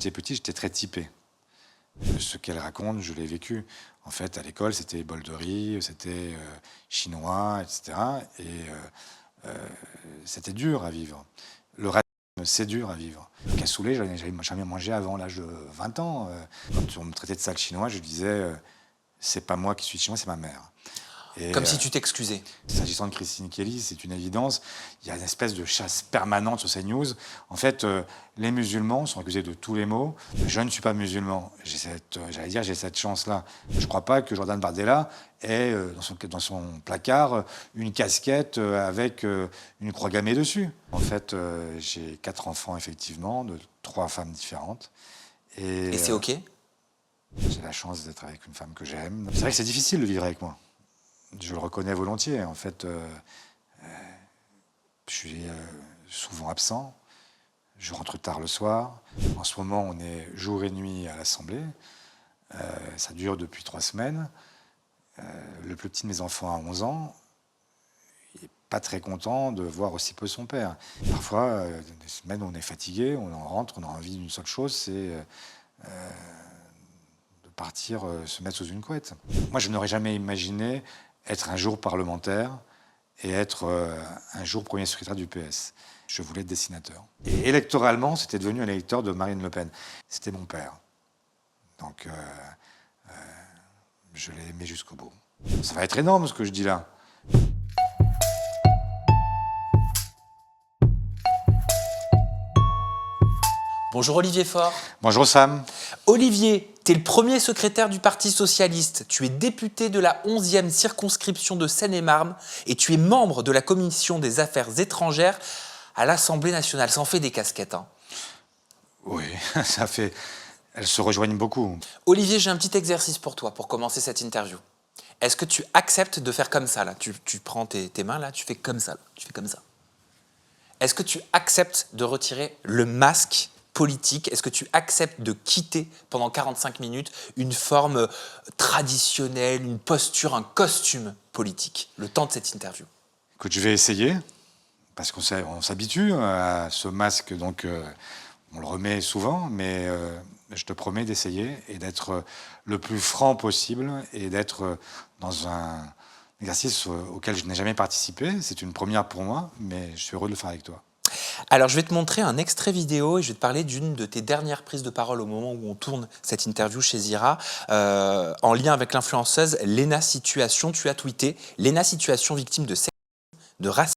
j'étais petit, j'étais très typé. Ce qu'elle raconte, je l'ai vécu. En fait, à l'école, c'était bol de riz, c'était chinois, etc. Et c'était dur à vivre. Le racisme, c'est dur à vivre. Le cassoulet, j'avais jamais mangé avant l'âge de 20 ans. Quand on me traitait de sale chinois, je disais c'est pas moi qui suis chinois, c'est ma mère. Et, Comme si tu t'excusais. S'agissant de Christine Kelly, c'est une évidence. Il y a une espèce de chasse permanente sur CNews. En fait, les musulmans sont accusés de tous les maux. Je ne suis pas musulman. J'ai cette chance-là. Je ne crois pas que Jordan Bardella ait dans son placard une casquette avec une croix gammée dessus. En fait, j'ai 4 enfants, effectivement, de 3 femmes différentes. Et c'est OK? J'ai la chance d'être avec une femme que j'aime. C'est vrai que c'est difficile de vivre avec moi. Je le reconnais volontiers. En fait, je suis souvent absent. Je rentre tard le soir. En ce moment, on est jour et nuit à l'Assemblée. Ça dure depuis 3 semaines. Le plus petit de mes enfants a 11 ans. Il n'est pas très content de voir aussi peu son père. Parfois, des semaines où on est fatigué, on en rentre, on a envie d'une seule chose, c'est de partir se mettre sous une couette. Moi, je n'aurais jamais imaginé être un jour parlementaire et être un jour premier secrétaire du PS. Je voulais être dessinateur. Et électoralement, c'était devenu un électeur de Marine Le Pen. C'était mon père. Donc, je l'ai aimé jusqu'au bout. Ça va être énorme ce que je dis là. Bonjour Olivier Faure. Bonjour Sam. Olivier, tu es le premier secrétaire du Parti Socialiste. Tu es député de la 11e circonscription de Seine-et-Marne et tu es membre de la Commission des Affaires étrangères à l'Assemblée nationale. Ça en fait des casquettes, hein. Oui, ça fait... Elles se rejoignent beaucoup. Olivier, j'ai un petit exercice pour toi pour commencer cette interview. Est-ce que tu acceptes de faire comme ça là tu prends tes mains là, tu fais comme ça. Là. Tu fais comme ça. Est-ce que tu acceptes de retirer le masque politique? Est-ce que tu acceptes de quitter pendant 45 minutes une forme traditionnelle, une posture, un costume politique, le temps de cette interview? Écoute, je vais essayer, parce qu'on s'habitue à ce masque, donc on le remet souvent, mais je te promets d'essayer et d'être le plus franc possible et d'être dans un exercice auquel je n'ai jamais participé. C'est une première pour moi, mais je suis heureux de le faire avec toi. Alors, je vais te montrer un extrait vidéo et je vais te parler d'une de tes dernières prises de parole au moment où on tourne cette interview chez Zira, en lien avec l'influenceuse Léna Situation. Tu as tweeté « Léna Situation, victime de sexisme, de racisme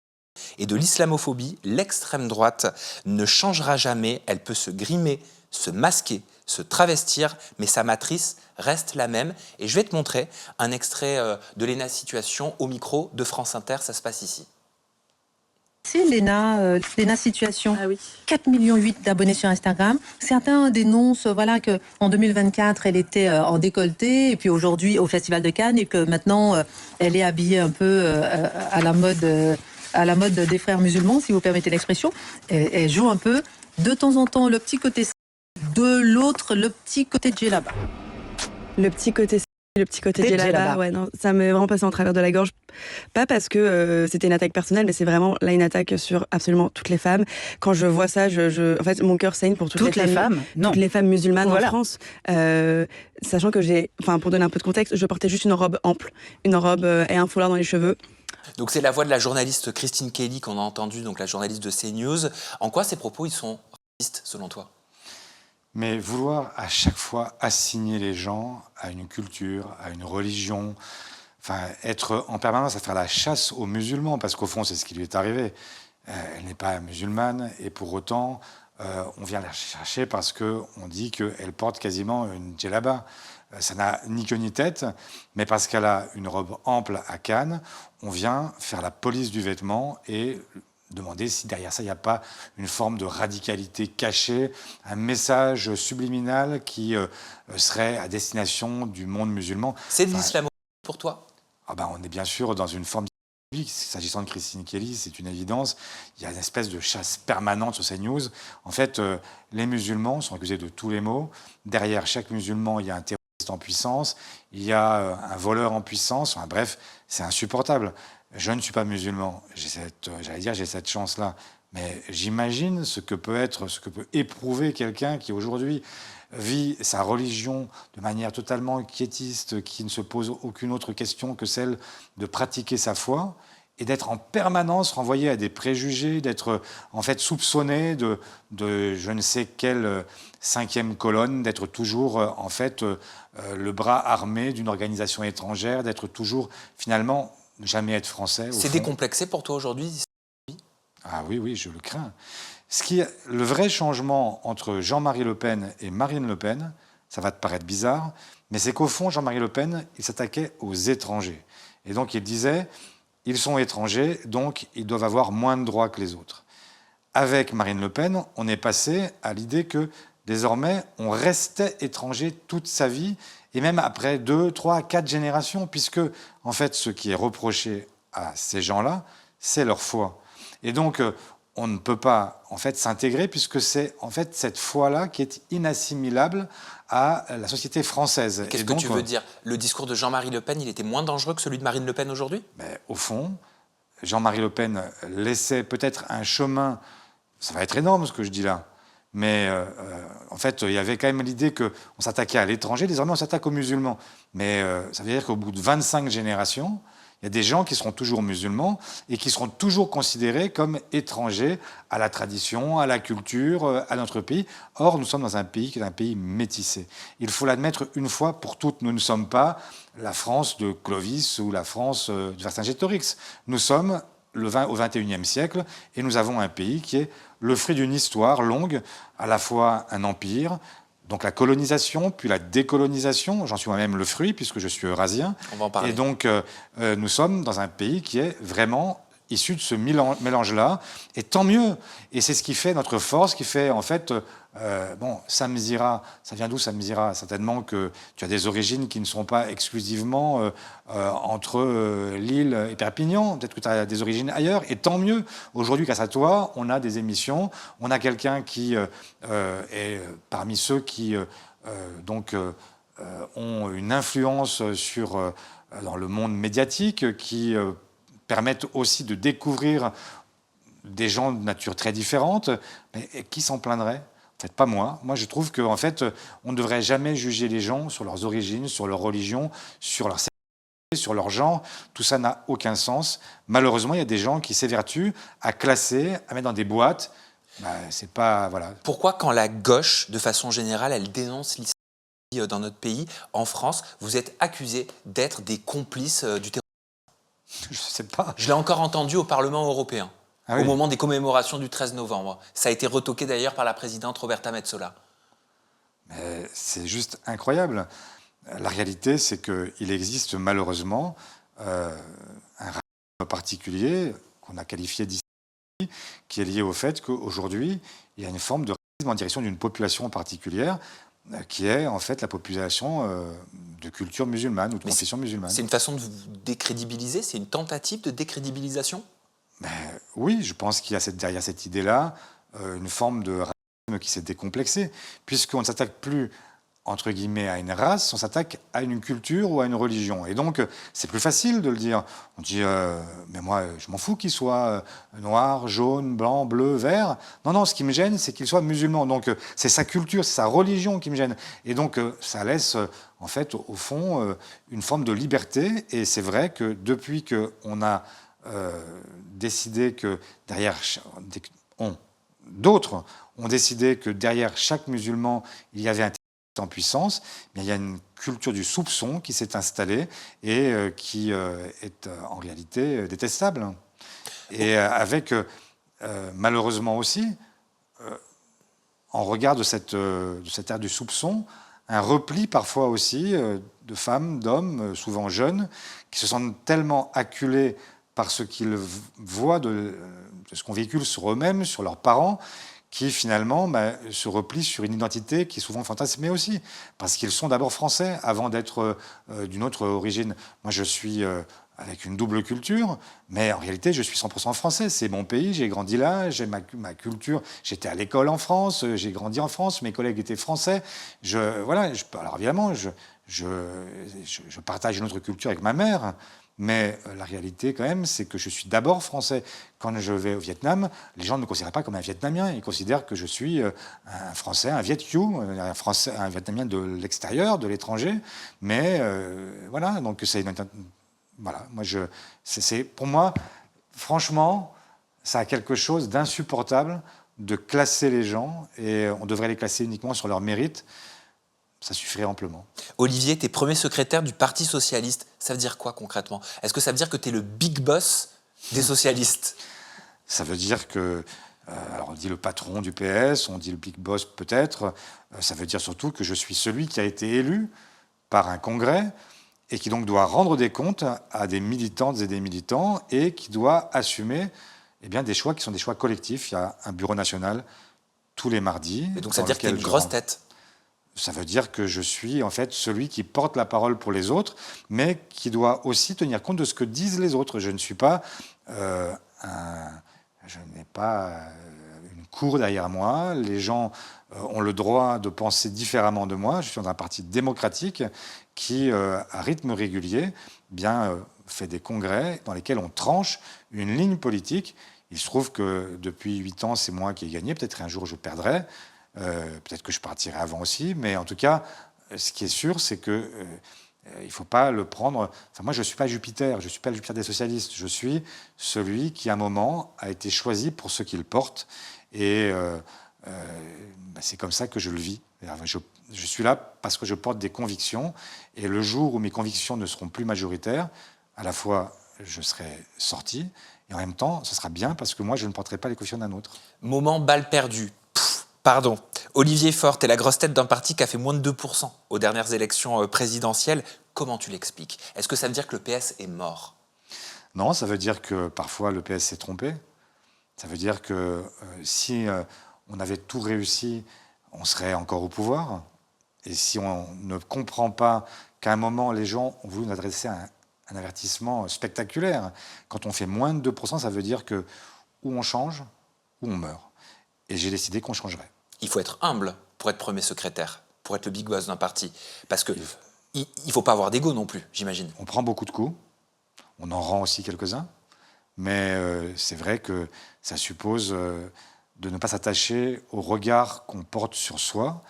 et de l'islamophobie, l'extrême droite ne changera jamais. Elle peut se grimer, se masquer, se travestir, mais sa matrice reste la même. » Et je vais te montrer un extrait de Léna Situation au micro de France Inter. Ça se passe ici. C'est Léna Situation. Ah oui. 4,8 millions d'abonnés sur Instagram. Certains dénoncent qu'en 2024, elle était en décolleté, et puis aujourd'hui au Festival de Cannes, et que maintenant, elle est habillée un peu à la mode des frères musulmans, si vous permettez l'expression. Elle joue un peu, de temps en temps, le petit côté de l'autre, le petit côté djellaba. Le petit côté djellaba, ouais, non, ça m'est vraiment passé en travers de la gorge. Pas parce que c'était une attaque personnelle, mais c'est vraiment là une attaque sur absolument toutes les femmes. Quand je vois ça, en fait, mon cœur saigne pour toutes les femmes. Non. Toutes les femmes musulmanes Voilà. en France. Sachant que pour donner un peu de contexte, je portais juste une robe ample, une robe et un foulard dans les cheveux. Donc c'est la voix de la journaliste Christine Kelly qu'on a entendue, donc la journaliste de CNews. En quoi ces propos ils sont racistes selon toi? Mais vouloir à chaque fois assigner les gens à une culture, à une religion, enfin être en permanence à faire la chasse aux musulmans, parce qu'au fond c'est ce qui lui est arrivé. Elle n'est pas musulmane et pour autant on vient la chercher parce qu'on dit qu'elle porte quasiment une djellaba. Ça n'a ni queue ni tête, mais parce qu'elle a une robe ample à Cannes, on vient faire la police du vêtement et demander si derrière ça, il n'y a pas une forme de radicalité cachée, un message subliminal qui serait à destination du monde musulman. C'est de l'islamophobie pour toi? On est bien sûr dans une forme d'islamophobe. S'agissant de Christine Kelly, c'est une évidence. Il y a une espèce de chasse permanente sur CNews. En fait, les musulmans sont accusés de tous les maux. Derrière chaque musulman, il y a un terroriste en puissance, il y a un voleur en puissance. Bref, c'est insupportable. Je ne suis pas musulman, j'ai cette chance-là, Mais j'imagine ce que peut éprouver quelqu'un qui aujourd'hui vit sa religion de manière totalement quiétiste, qui ne se pose aucune autre question que celle de pratiquer sa foi, et d'être en permanence renvoyé à des préjugés, d'être en fait soupçonné de je ne sais quelle cinquième colonne, d'être toujours en fait le bras armé d'une organisation étrangère, d'être toujours finalement jamais être français. C'est décomplexé pour toi aujourd'hui? Ah oui, oui, je le crains. Le vrai changement entre Jean-Marie Le Pen et Marine Le Pen, ça va te paraître bizarre, mais c'est qu'au fond, Jean-Marie Le Pen, il s'attaquait aux étrangers. Et donc il disait, ils sont étrangers, donc ils doivent avoir moins de droits que les autres. Avec Marine Le Pen, on est passé à l'idée que désormais, on restait étranger toute sa vie, et même après 2, 3, 4 générations, puisque en fait, ce qui est reproché à ces gens-là, c'est leur foi. Et donc, on ne peut pas en fait s'intégrer puisque c'est en fait cette foi-là qui est inassimilable à la société française. Qu'est-ce que tu veux dire? Le discours de Jean-Marie Le Pen, il était moins dangereux que celui de Marine Le Pen aujourd'hui? Mais au fond, Jean-Marie Le Pen laissait peut-être un chemin, ça va être énorme ce que je dis là, mais en fait, il y avait quand même l'idée qu'on s'attaquait à l'étranger, désormais on s'attaque aux musulmans. Mais ça veut dire qu'au bout de 25 générations, il y a des gens qui seront toujours musulmans et qui seront toujours considérés comme étrangers à la tradition, à la culture, à notre pays. Or, nous sommes dans un pays qui est un pays métissé. Il faut l'admettre une fois pour toutes. Nous ne sommes pas la France de Clovis ou la France de Vercingétorix. Nous sommes au XXIe siècle et nous avons un pays qui est le fruit d'une histoire longue, à la fois un empire, donc la colonisation, puis la décolonisation, j'en suis moi-même le fruit puisque je suis eurasien. On va en parler. Et donc nous sommes dans un pays qui est vraiment issu de ce mélange-là, et tant mieux. Et c'est ce qui fait notre force, qui fait en fait, bon, Sam Zira, ça vient d'où Sam Zira? Certainement que tu as des origines qui ne sont pas exclusivement entre Lille et Perpignan, peut-être que tu as des origines ailleurs, et tant mieux. Aujourd'hui, grâce à toi, on a des émissions, on a quelqu'un qui est parmi ceux qui ont une influence dans le monde médiatique, qui permettent aussi de découvrir des gens de nature très différente. Mais qui s'en plaindrait? En fait, pas moi. Moi, je trouve qu'en fait, on ne devrait jamais juger les gens sur leurs origines, sur leur religion, sur leur sexualité, sur leur genre. Tout ça n'a aucun sens. Malheureusement, il y a des gens qui s'évertuent à classer, à mettre dans des boîtes. C'est pas... Voilà. Pourquoi, quand la gauche, de façon générale, elle dénonce l'islam dans notre pays, en France, vous êtes accusés d'être des complices du terrorisme? Je sais pas. Je l'ai encore entendu au Parlement européen, oui. Au moment des commémorations du 13 novembre. Ça a été retoqué d'ailleurs par la présidente Roberta Metsola. Mais c'est juste incroyable. La réalité, c'est qu'il existe malheureusement un racisme particulier qu'on a qualifié d'ici, qui est lié au fait qu'aujourd'hui, il y a une forme de racisme en direction d'une population particulière, qui est en fait la population de culture musulmane ou de confession musulmane. C'est une façon de vous décrédibiliser? C'est une tentative de décrédibilisation? Oui, je pense qu'il y a derrière cette idée-là une forme de racisme qui s'est décomplexée, puisqu'on ne s'attaque plus, entre guillemets, à une race, on s'attaque à une culture ou à une religion. Et donc, c'est plus facile de le dire. On dit, mais moi, je m'en fous qu'il soit noir, jaune, blanc, bleu, vert. Non, non, ce qui me gêne, c'est qu'il soit musulman. Donc, c'est sa culture, c'est sa religion qui me gêne. Et donc, ça laisse, en fait, au fond, une forme de liberté. Et c'est vrai que depuis qu'on a décidé que derrière... D'autres ont décidé que derrière chaque musulman, il y avait un en puissance, mais il y a une culture du soupçon qui s'est installée et qui est en réalité détestable. Et avec, malheureusement aussi, en regard de cette ère du soupçon, un repli parfois aussi de femmes, d'hommes, souvent jeunes, qui se sentent tellement acculés par ce qu'ils voient de ce qu'on véhicule sur eux-mêmes, sur leurs parents, qui finalement se replient sur une identité qui est souvent fantasmée aussi, parce qu'ils sont d'abord français avant d'être d'une autre origine. Moi, je suis avec une double culture, mais en réalité, je suis 100% français. C'est mon pays, j'ai grandi là, j'ai ma culture. J'étais à l'école en France, j'ai grandi en France, mes collègues étaient français. Alors évidemment, je partage une autre culture avec ma mère, Mais la réalité, quand même, c'est que je suis d'abord français. Quand je vais au Vietnam, les gens ne me considèrent pas comme un Vietnamien. Ils considèrent que je suis un Français, un Viet Kieu, un Vietnamien de l'extérieur, de l'étranger. Mais voilà, donc voilà. Pour moi, franchement, ça a quelque chose d'insupportable de classer les gens, et on devrait les classer uniquement sur leur mérite. Ça suffirait amplement. Olivier, tu es premier secrétaire du Parti socialiste. Ça veut dire quoi concrètement? Est-ce que ça veut dire que tu es le big boss des socialistes? Ça veut dire que, alors on dit le patron du PS, on dit le big boss peut-être, ça veut dire surtout que je suis celui qui a été élu par un congrès et qui donc doit rendre des comptes à des militantes et des militants et qui doit assumer des choix qui sont des choix collectifs. Il y a un bureau national tous les mardis. Et donc ça veut dire que tu es une grosse tête? Ça veut dire que je suis en fait celui qui porte la parole pour les autres, mais qui doit aussi tenir compte de ce que disent les autres. Je ne suis pas je n'ai pas une cour derrière moi. Les gens ont le droit de penser différemment de moi. Je suis dans un parti démocratique qui, à rythme régulier, fait des congrès dans lesquels on tranche une ligne politique. Il se trouve que depuis 8 ans, c'est moi qui ai gagné. Peut-être un jour, je perdrai. Peut-être que je partirai avant aussi, mais en tout cas, ce qui est sûr, c'est que il ne faut pas le prendre. Enfin, moi, je ne suis pas Jupiter, je ne suis pas le Jupiter des socialistes. Je suis celui qui, à un moment, a été choisi pour ce qu'il porte, et c'est comme ça que je le vis. Je suis là parce que je porte des convictions, et le jour où mes convictions ne seront plus majoritaires, à la fois, je serai sorti, et en même temps, ce sera bien parce que moi, je ne porterai pas les convictions d'un autre. Moment balle perdue. Pardon, Olivier Faure, t'es la grosse tête d'un parti qui a fait moins de 2% aux dernières élections présidentielles. Comment tu l'expliques? Est-ce que ça veut dire que le PS est mort? Non, ça veut dire que parfois le PS s'est trompé. Ça veut dire que si on avait tout réussi, on serait encore au pouvoir. Et si on ne comprend pas qu'à un moment, les gens ont voulu nous adresser un avertissement spectaculaire, quand on fait moins de 2%, ça veut dire que ou on change, ou on meurt. Et j'ai décidé qu'on changerait. Il faut être humble pour être premier secrétaire, pour être le big boss d'un parti. Parce qu'il ne faut pas avoir d'ego non plus, j'imagine. On prend beaucoup de coups, on en rend aussi quelques-uns, mais c'est vrai que ça suppose de ne pas s'attacher au regard qu'on porte sur soi.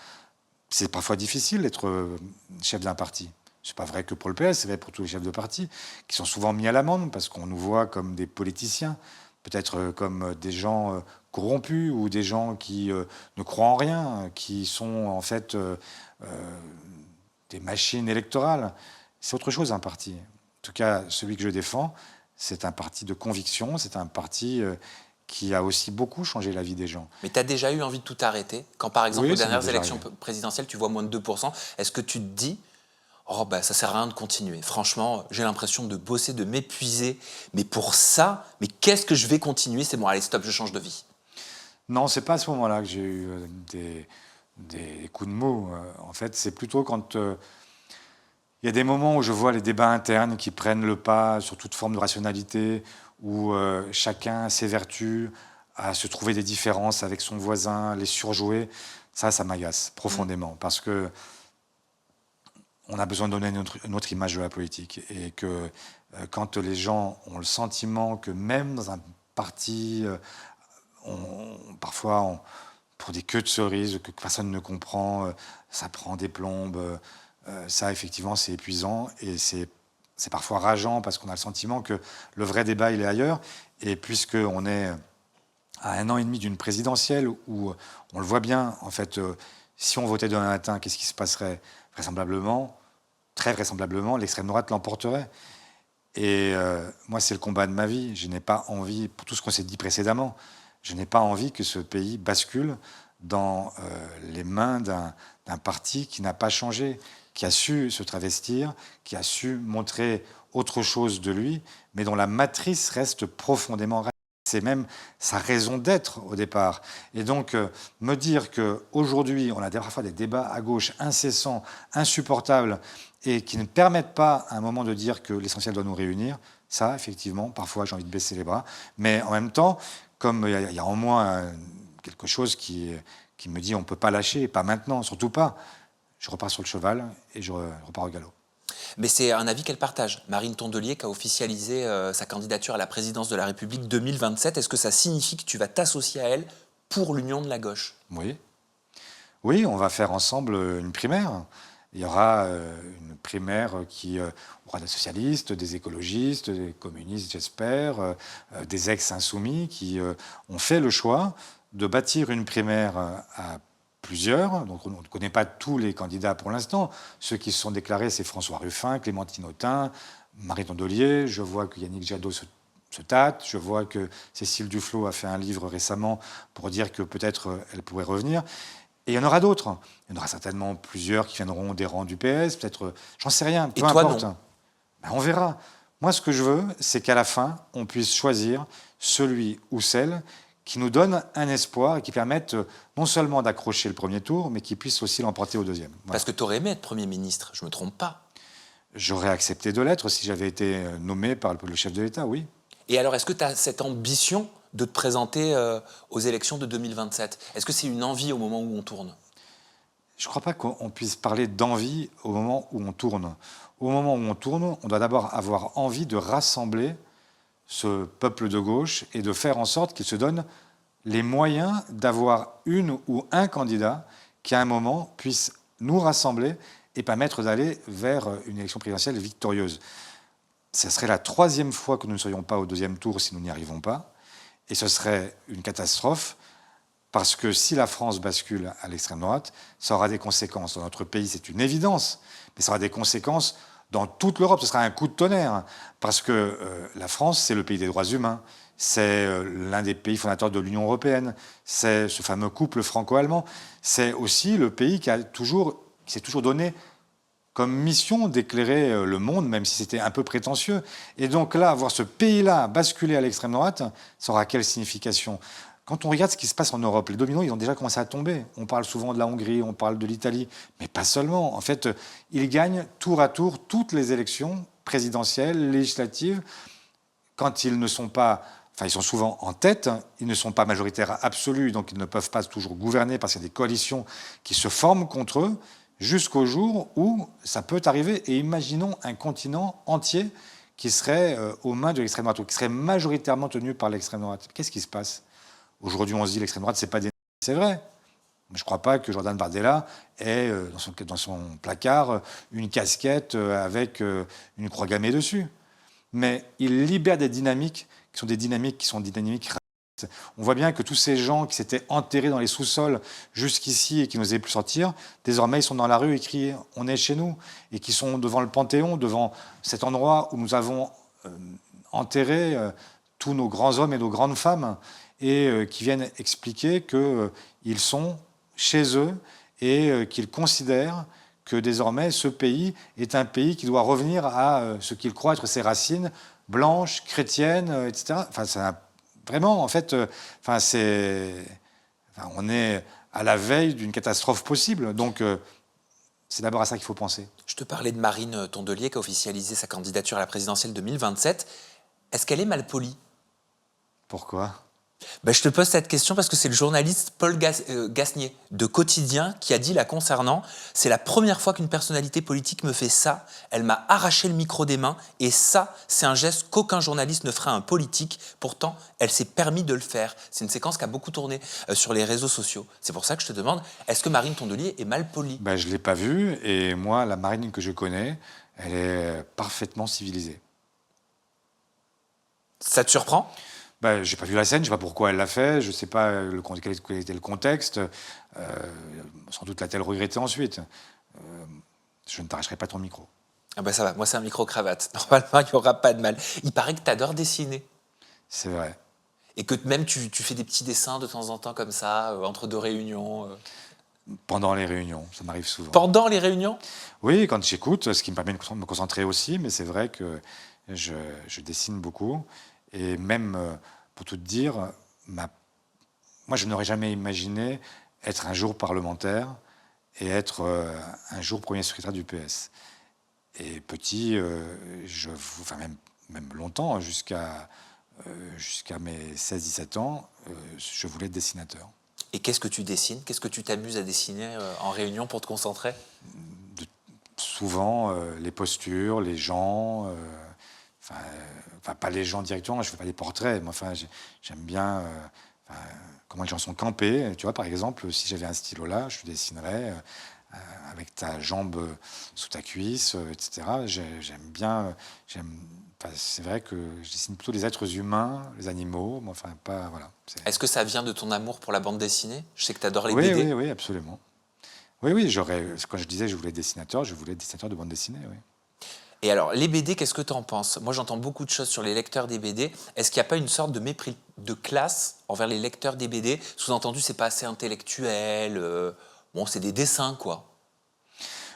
C'est parfois difficile d'être chef d'un parti. Ce n'est pas vrai que pour le PS, c'est vrai pour tous les chefs de parti, qui sont souvent mis à l'amende parce qu'on nous voit comme des politiciens, peut-être comme des gens corrompus ou des gens qui ne croient en rien, qui sont en fait des machines électorales. C'est autre chose, un parti. En tout cas, celui que je défends, c'est un parti de conviction, c'est un parti qui a aussi beaucoup changé la vie des gens. Mais tu as déjà eu envie de tout arrêter? Quand, par exemple, oui, aux dernières élections présidentielles, tu vois moins de 2%, est-ce que tu te dis « Oh, ça sert à rien de continuer. Franchement, j'ai l'impression de bosser, de m'épuiser. Mais pour ça, mais qu'est-ce que je vais continuer? C'est bon, allez, stop, je change de vie. » Non, c'est pas à ce moment-là que j'ai eu des coups de mots. En fait, c'est plutôt quand il y a des moments où je vois les débats internes qui prennent le pas sur toute forme de rationalité, où chacun s'évertue à se trouver des différences avec son voisin, les surjouer. Ça m'agace profondément, parce que on a besoin de donner une autre image de la politique. Et que quand les gens ont le sentiment que même dans un parti, parfois, pour des queues de cerises que personne ne comprend, ça prend des plombes, ça, effectivement, c'est épuisant. Et c'est parfois rageant, parce qu'on a le sentiment que le vrai débat, il est ailleurs. Et puisqu'on est à 1 an et demi d'une présidentielle, où on le voit bien, en fait, si on votait demain matin, qu'est-ce qui se passerait? Très vraisemblablement, l'extrême droite l'emporterait. Et moi, c'est le combat de ma vie. Je n'ai pas envie, pour tout ce qu'on s'est dit précédemment, je n'ai pas envie que ce pays bascule dans les mains d'un parti qui n'a pas changé, qui a su se travestir, qui a su montrer autre chose de lui, mais dont la matrice reste profondément raciste. C'est même sa raison d'être au départ. Et donc, me dire qu'aujourd'hui, on a parfois des débats à gauche incessants, insupportables, et qui ne permettent pas à un moment de dire que l'essentiel doit nous réunir, ça, effectivement, parfois j'ai envie de baisser les bras. Mais en même temps, comme il y a en moi quelque chose qui me dit on ne peut pas lâcher, pas maintenant, surtout pas, je repars sur le cheval et je repars au galop. Mais c'est un avis qu'elle partage. Marine Tondelier qui a officialisé sa candidature à la présidence de la République 2027. Est-ce que ça signifie que tu vas t'associer à elle pour l'union de la gauche? Oui. Oui, on va faire ensemble une primaire. Il y aura une primaire qui aura des socialistes, des écologistes, des communistes, j'espère, des ex-insoumis qui ont fait le choix de bâtir une primaire à plusieurs. Donc on ne connaît pas tous les candidats pour l'instant. Ceux qui se sont déclarés, c'est François Ruffin, Clémentine Autain, Marie Tondelier. Je vois que Yannick Jadot se tâte. Je vois que Cécile Duflot a fait un livre récemment pour dire que peut-être elle pourrait revenir. Et il y en aura d'autres. Il y en aura certainement plusieurs qui viendront des rangs du PS, peut-être, j'en sais rien, peu importe. Non. Ben, on verra. Moi, ce que je veux, c'est qu'à la fin, on puisse choisir celui ou celle qui nous donne un espoir et qui permette non seulement d'accrocher le premier tour, mais qui puisse aussi l'emporter au deuxième. Voilà. Parce que tu aurais aimé être Premier ministre, je ne me trompe pas. J'aurais accepté de l'être si j'avais été nommé par le chef de l'État, oui. Et alors, est-ce que tu as cette ambition de te présenter aux élections de 2027? Est-ce que c'est une envie au moment où on tourne? Je ne crois pas qu'on puisse parler d'envie au moment où on tourne. Au moment où on tourne, on doit d'abord avoir envie de rassembler ce peuple de gauche et de faire en sorte qu'il se donne les moyens d'avoir une ou un candidat qui, à un moment, puisse nous rassembler et permettre d'aller vers une élection présidentielle victorieuse. Ce serait la 3e fois que nous ne serions pas au 2e tour si nous n'y arrivons pas. Et ce serait une catastrophe parce que si la France bascule à l'extrême droite, ça aura des conséquences. Dans notre pays, c'est une évidence, mais ça aura des conséquences dans toute l'Europe. Ce sera un coup de tonnerre parce que la France, c'est le pays des droits humains. C'est l'un des pays fondateurs de l'Union européenne. C'est ce fameux couple franco-allemand. C'est aussi le pays qui s'est toujours donné comme mission d'éclairer le monde, même si c'était un peu prétentieux. Et donc là, voir ce pays-là basculer à l'extrême droite, ça aura quelle signification? Quand on regarde ce qui se passe en Europe, les dominos, ils ont déjà commencé à tomber. On parle souvent de la Hongrie, on parle de l'Italie, mais pas seulement. En fait, ils gagnent tour à tour toutes les élections présidentielles, législatives, quand ils ne sont pas... Enfin, ils sont souvent en tête, ils ne sont pas majoritaires absolus, donc ils ne peuvent pas toujours gouverner parce qu'il y a des coalitions qui se forment contre eux, jusqu'au jour où ça peut arriver. Et imaginons un continent entier qui serait aux mains de l'extrême droite, ou qui serait majoritairement tenu par l'extrême droite. Qu'est-ce qui se passe? Aujourd'hui, on se dit l'extrême droite, c'est pas des... C'est vrai. Je ne crois pas que Jordan Bardella ait dans son placard une casquette avec une croix gammée dessus. Mais il libère des dynamiques qui sont des dynamiques racistes. On voit bien que tous ces gens qui s'étaient enterrés dans les sous-sols jusqu'ici et qui n'osaient plus sortir, désormais ils sont dans la rue et crient « on est chez nous » et qui sont devant le Panthéon, devant cet endroit où nous avons enterré tous nos grands hommes et nos grandes femmes et qui viennent expliquer qu'ils sont chez eux et qu'ils considèrent que désormais ce pays est un pays qui doit revenir à ce qu'ils croient être ses racines blanches, chrétiennes, etc. Enfin, vraiment, en fait, on est à la veille d'une catastrophe possible. Donc, c'est d'abord à ça qu'il faut penser. Je te parlais de Marine Tondelier qui a officialisé sa candidature à la présidentielle 2027. Est-ce qu'elle est mal polie? Pourquoi? Je te pose cette question parce que c'est le journaliste Paul Gasnier de Quotidien qui a dit la concernant « C'est la première fois qu'une personnalité politique me fait ça. Elle m'a arraché le micro des mains et ça, c'est un geste qu'aucun journaliste ne ferait à un politique. Pourtant, elle s'est permis de le faire. » C'est une séquence qui a beaucoup tourné sur les réseaux sociaux. C'est pour ça que je te demande, est-ce que Marine Tondelier est mal polie? Je ne l'ai pas vue et moi, la Marine que je connais, elle est parfaitement civilisée. Ça te surprend? J'ai pas vu la scène, je ne sais pas pourquoi elle l'a fait, je ne sais pas quel était le contexte. Sans doute l'a-t-elle regretté ensuite. Je ne t'arracherai pas ton micro. Ça va, moi c'est un micro-cravate. Normalement, il n'y aura pas de mal. Il paraît que tu adores dessiner. C'est vrai. Et que même tu fais des petits dessins de temps en temps comme ça, entre deux réunions. Pendant les réunions, ça m'arrive souvent. Pendant les réunions? Oui, quand j'écoute, ce qui me permet de me concentrer aussi, mais c'est vrai que je dessine beaucoup. Et même, pour tout te dire, moi, je n'aurais jamais imaginé être un jour parlementaire et être un jour premier secrétaire du PS. Et petit, même longtemps, jusqu'à mes 16-17 ans, je voulais être dessinateur. Et qu'est-ce que tu dessines? Qu'est-ce que tu t'amuses à dessiner en réunion pour te concentrer? souvent les postures, les gens, enfin pas les gens directement, je fais pas des portraits, mais enfin j'aime bien comment les gens sont campés. Tu vois, par exemple, si j'avais un stylo là, je dessinerais avec ta jambe sous ta cuisse, etc. J'aime bien, c'est vrai que je dessine plutôt les êtres humains, les animaux, mais enfin pas, voilà. Est-ce que ça vient de ton amour pour la bande dessinée? Je sais que tu adores les Oui, BD. oui, absolument. Oui, quand je disais que je voulais être dessinateur, je voulais être dessinateur de bande dessinée, oui. Et alors, les BD, qu'est-ce que tu en penses? Moi, j'entends beaucoup de choses sur les lecteurs des BD. Est-ce qu'il n'y a pas une sorte de mépris de classe envers les lecteurs des BD? Sous-entendu, c'est pas assez intellectuel. Bon, c'est des dessins, quoi.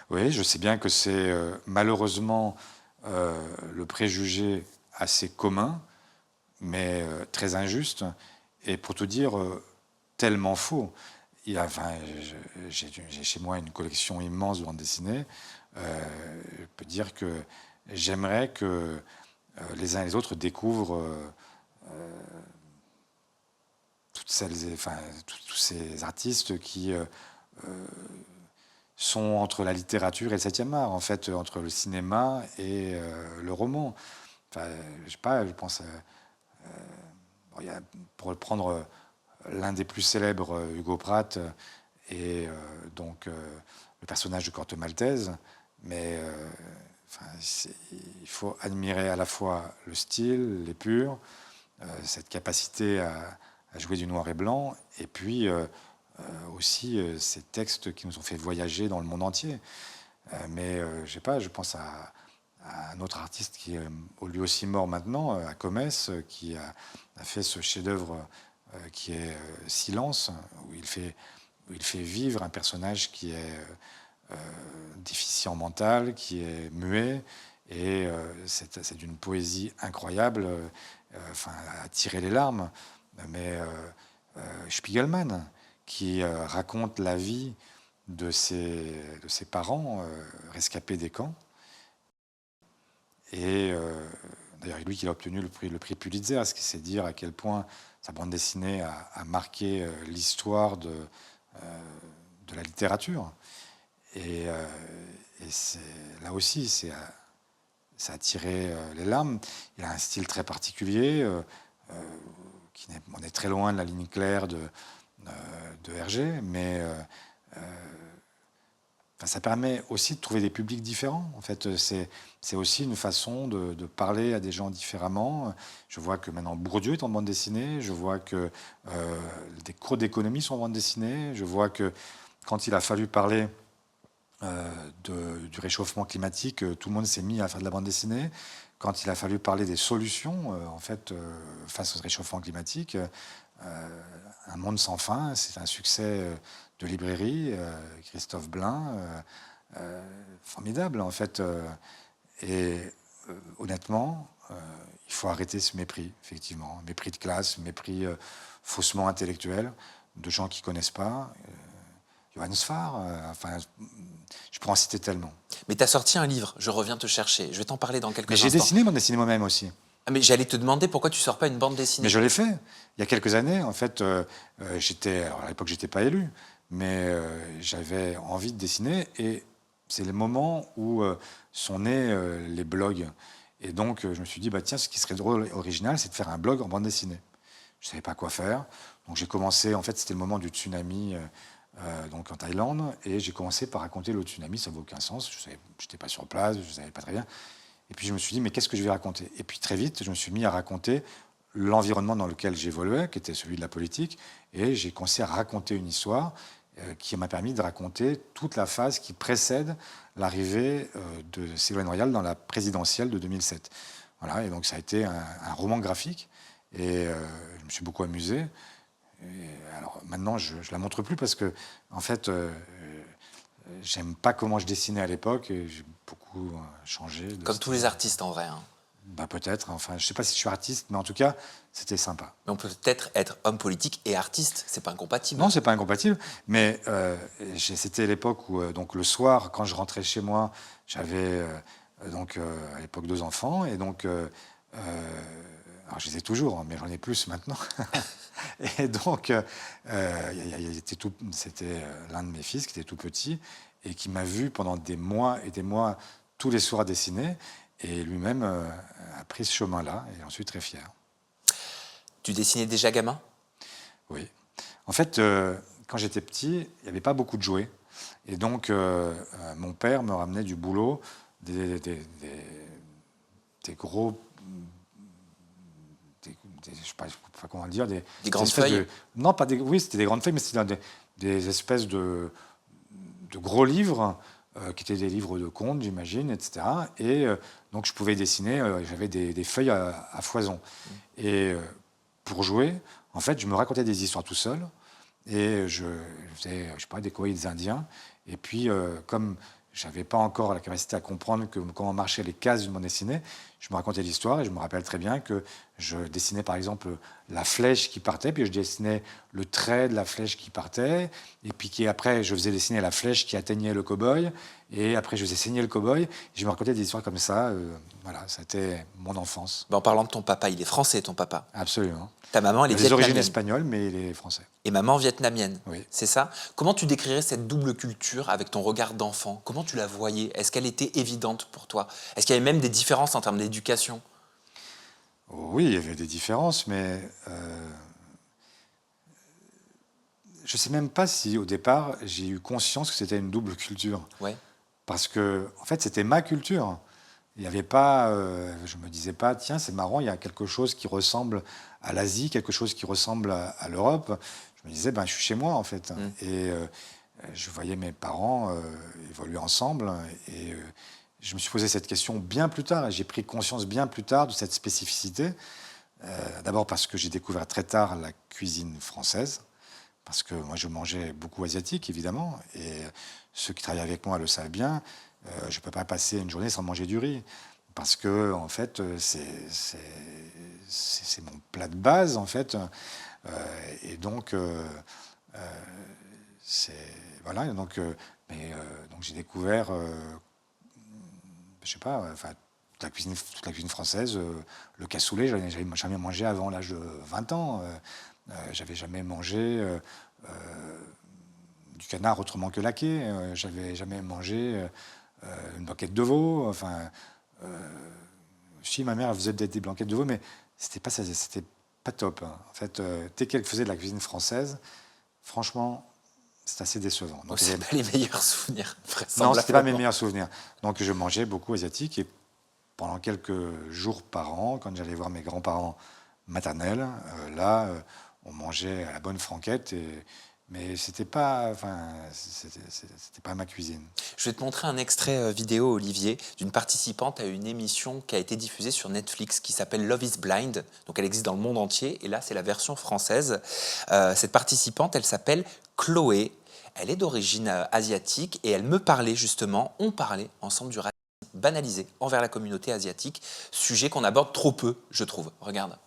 Oui, je sais bien que c'est malheureusement le préjugé assez commun, mais très injuste. Et pour te dire, tellement faux. J'ai chez moi une collection immense de bandes dessinées. Je peux dire que j'aimerais que les uns et les autres découvrent tous ces artistes qui sont entre la littérature et le 7e art, en fait, entre le cinéma et le roman. Enfin, je sais pas, je pense... pour prendre l'un des plus célèbres, Hugo Pratt, et donc le personnage de Corto Maltese, mais il faut admirer à la fois le style, l'épure, cette capacité à jouer du noir et blanc, et puis aussi ces textes qui nous ont fait voyager dans le monde entier. Mais je sais pas, je pense à un autre artiste qui est lui aussi mort maintenant, à Comès, qui a fait ce chef-d'œuvre qui est Silence, où il fait vivre un personnage qui est déficient mental, qui est muet, et c'est d'une poésie incroyable, à tirer les larmes. Mais Spiegelman, qui raconte la vie de ses parents rescapés des camps, et d'ailleurs lui qui a obtenu le prix Pulitzer, ce qui c'est dire à quel point sa bande dessinée a marqué l'histoire de la littérature. Et là aussi, ça a tiré les larmes. Il a un style très particulier, on est très loin de la ligne claire de Hergé, mais ça permet aussi de trouver des publics différents. En fait, c'est aussi une façon de parler à des gens différemment. Je vois que maintenant Bourdieu est en bande dessinée. Je vois que des cours d'économie sont en bande dessinée. Je vois que quand il a fallu parler du réchauffement climatique, tout le monde s'est mis à faire de la bande dessinée. Quand il a fallu parler des solutions, face au réchauffement climatique, Un monde sans fin, c'est un succès de librairie, Christophe Blain, formidable en fait. Honnêtement, il faut arrêter ce mépris, effectivement. Mépris de classe, mépris faussement intellectuel, de gens qui ne connaissent pas. Johannes Farr, je pourrais en citer tellement. Mais tu as sorti un livre, Je reviens te chercher. Je vais t'en parler dans quelques instants. Mais j'ai dessiné, moi-même aussi. Ah, mais j'allais te demander pourquoi tu sors pas une bande dessinée. Mais je l'ai fait. Il y a quelques années, en fait, alors à l'époque, j'étais pas élu, mais j'avais envie de dessiner, et c'est le moment où sont nés les blogs. Et donc, je me suis dit, tiens, ce qui serait drôle, original, c'est de faire un blog en bande dessinée. Je savais pas quoi faire. Donc, j'ai commencé, en fait, c'était le moment du tsunami donc en Thaïlande, et j'ai commencé par raconter le tsunami, ça n'avait aucun sens. Je n'étais pas sur place, je ne savais pas très bien. Et puis je me suis dit, mais qu'est-ce que je vais raconter? Et puis très vite, je me suis mis à raconter l'environnement dans lequel j'évoluais, qui était celui de la politique, et j'ai commencé à raconter une histoire qui m'a permis de raconter toute la phase qui précède l'arrivée de Ségolène Royal dans la présidentielle de 2007. Voilà, et donc ça a été un roman graphique, et je me suis beaucoup amusé. Et alors maintenant, je la montre plus parce que, en fait, j'aime pas comment je dessinais à l'époque, et j'ai beaucoup changé. Comme tous les artistes en vrai. Hein. Peut-être, je sais pas si je suis artiste, mais en tout cas, c'était sympa. Mais on peut peut-être être homme politique et artiste, c'est pas incompatible. Non, c'est pas incompatible, mais c'était l'époque où, donc le soir, quand je rentrais chez moi, j'avais à l'époque 2 enfants, et donc, alors je les ai toujours, mais j'en ai plus maintenant. Et donc, c'était l'un de mes fils qui était tout petit, et qui m'a vu pendant des mois et des mois, tous les soirs dessiner. Et lui-même a pris ce chemin-là et j'en suis très fier. Tu dessinais déjà gamin? Oui. En fait, quand j'étais petit, il n'y avait pas beaucoup de jouets. Et donc, mon père me ramenait du boulot des gros... je ne sais pas comment le dire. Des grandes feuilles non, pas des... Oui, c'était des grandes feuilles, mais c'était des espèces de gros livres, qui étaient des livres de contes, j'imagine, etc. Et donc, je pouvais dessiner, j'avais des feuilles à foison. Et pour jouer, en fait, je me racontais des histoires tout seul. Et je faisais, je sais pas, des courriers des Indiens. Et puis, comme je n'avais pas encore la capacité à comprendre comment marchaient les cases d'une bande dessinée, je me racontais l'histoire et je me rappelle très bien que je dessinais par exemple la flèche qui partait, puis je dessinais le trait de la flèche qui partait, et puis après je faisais dessiner la flèche qui atteignait le cow-boy, et après je faisais saigner le cow-boy. Je me racontais des histoires comme ça. Voilà, c'était mon enfance. En parlant de ton papa, il est français, ton papa? Absolument. Ta maman, elle est des vietnamienne. origines espagnoles, mais il est français. Et maman vietnamienne, oui. C'est ça? Comment tu décrirais cette double culture avec ton regard d'enfant? Comment tu la voyais? Est-ce qu'elle était évidente pour toi? Est-ce qu'il y avait même des différences en termes d'éducation? Oui, il y avait des différences, mais je ne sais même pas si au départ j'ai eu conscience que c'était une double culture. Ouais. Parce que, en fait, c'était ma culture. Il n'y avait pas, je me disais pas, tiens, c'est marrant, il y a quelque chose qui ressemble à l'Asie, quelque chose qui ressemble à l'Europe. Je me disais, ben, je suis chez moi, en fait. Et je voyais mes parents évoluer ensemble. Et je me suis posé cette question bien plus tard. Et j'ai pris conscience bien plus tard de cette spécificité. D'abord parce que j'ai découvert très tard la cuisine française. Parce que moi, je mangeais beaucoup asiatique, évidemment. Et ceux qui travaillent avec moi le savent bien. Je ne peux pas passer une journée sans manger du riz. Parce que, en fait, c'est mon plat de base, en fait. Et donc, voilà. Donc, donc j'ai découvert, je sais pas, enfin, toute la cuisine française. Le cassoulet, j'avais jamais mangé avant l'âge de 20 ans. J'avais jamais mangé du canard autrement que laqué. J'avais jamais mangé une blanquette de veau. Enfin, si ma mère elle faisait des blanquettes de veau, mais c'était pas ça, c'était pas top. Hein. En fait, dès qu'elle faisait de la cuisine française, franchement, c'est assez décevant. Donc c'est pas les meilleurs souvenirs. Non, c'était pas mes meilleurs souvenirs. Donc je mangeais beaucoup asiatique et pendant quelques jours par an, quand j'allais voir mes grands-parents maternels, là, on mangeait à la bonne franquette. Mais c'était pas, enfin, c'était pas ma cuisine. Je vais te montrer un extrait vidéo, Olivier, d'une participante à une émission qui a été diffusée sur Netflix qui s'appelle Love is Blind. Donc elle existe dans le monde entier et là c'est la version française. Cette participante, elle s'appelle Chloé. Elle est d'origine asiatique et elle me parlait justement, on parlait ensemble du racisme banalisé envers la communauté asiatique, sujet qu'on aborde trop peu, je trouve. Regarde.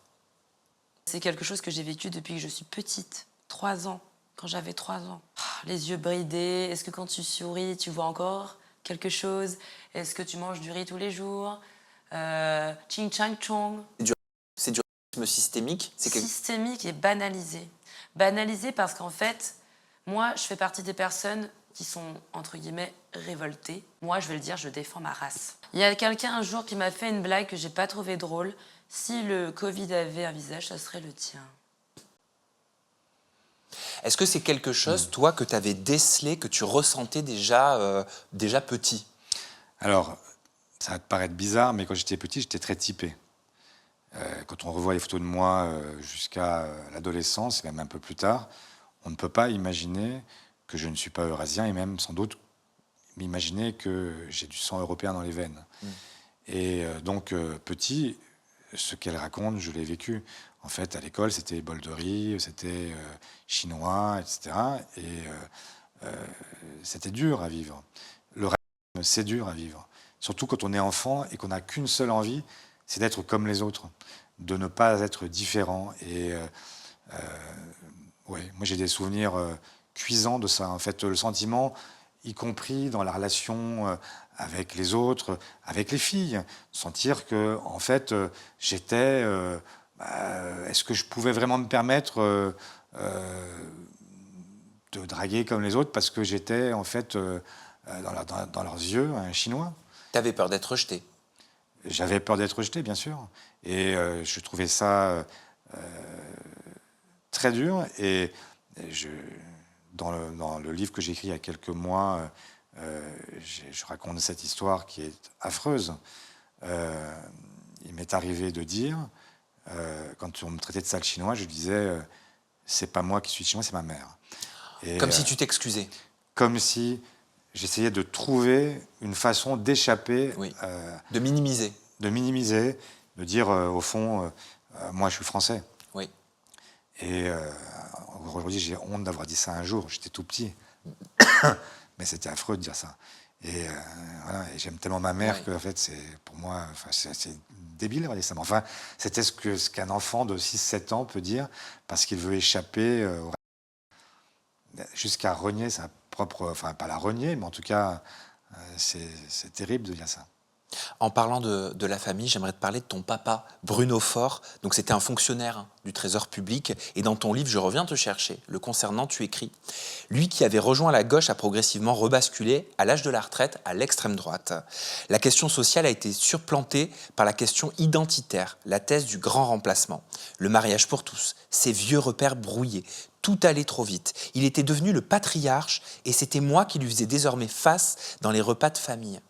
C'est quelque chose que j'ai vécu depuis que je suis petite, 3 ans. Quand j'avais 3 ans. Les yeux bridés, est-ce que quand tu souris, tu vois encore quelque chose? Est-ce que tu manges du riz tous les jours? Ching chang chong. C'est du racisme systémique? Systémique et banalisé. Banalisé parce qu'en fait, moi, je fais partie des personnes qui sont, entre guillemets, révoltées. Moi, je vais le dire, je défends ma race. Il y a quelqu'un un jour qui m'a fait une blague que j'ai pas trouvée drôle. Si le Covid avait un visage, ça serait le tien. Est-ce que c'est quelque chose, toi, que tu avais décelé, que tu ressentais déjà petit? Alors, ça va te paraître bizarre, mais quand j'étais petit, j'étais très typé. Quand on revoit les photos de moi jusqu'à l'adolescence, et même un peu plus tard, on ne peut pas imaginer que je ne suis pas eurasien, et même sans doute m'imaginer que j'ai du sang européen dans les veines. Et donc, petit, ce qu'elle raconte, je l'ai vécu. En fait, à l'école, c'était bol de riz, c'était chinois, etc. Et c'était dur à vivre. Le racisme, c'est dur à vivre. Surtout quand on est enfant et qu'on n'a qu'une seule envie, c'est d'être comme les autres, de ne pas être différent. Et ouais, moi, j'ai des souvenirs cuisants de ça. En fait, le sentiment, y compris dans la relation avec les autres, avec les filles, sentir que, en fait, j'étais... est-ce que je pouvais vraiment me permettre de draguer comme les autres parce que j'étais en fait dans leurs yeux un Chinois. Tu avais peur d'être rejeté. J'avais peur d'être rejeté, bien sûr. Et je trouvais ça très dur. Et dans le livre que j'ai écrit il y a quelques mois, je raconte cette histoire qui est affreuse. Il m'est arrivé de dire, quand on me traitait de sale chinois, je disais c'est pas moi qui suis chinois, c'est ma mère. Et, comme si tu t'excusais. Comme si j'essayais de trouver une façon d'échapper. Oui. De minimiser. De minimiser, de dire au fond, moi je suis français. Oui. Et aujourd'hui j'ai honte d'avoir dit ça un jour, j'étais tout petit. Mais c'était affreux de dire ça. Et, voilà, et j'aime tellement ma mère que en fait, c'est, pour moi, c'est débile d'avoir dit ça. Mais enfin, c'était ce qu'un enfant de 6-7 ans peut dire parce qu'il veut échapper jusqu'à renier sa propre... Enfin, pas la renier, mais en tout cas, c'est terrible de dire ça. En parlant de la famille, j'aimerais te parler de ton papa, Bruno Faure. Donc, c'était un fonctionnaire du Trésor public. Et dans ton livre, Je reviens te chercher, le concernant, tu écris « Lui qui avait rejoint la gauche a progressivement rebasculé, à l'âge de la retraite, à l'extrême droite. La question sociale a été surplantée par la question identitaire, la thèse du grand remplacement. Le mariage pour tous, ses vieux repères brouillés, tout allait trop vite. Il était devenu le patriarche et c'était moi qui lui faisais désormais face dans les repas de famille. »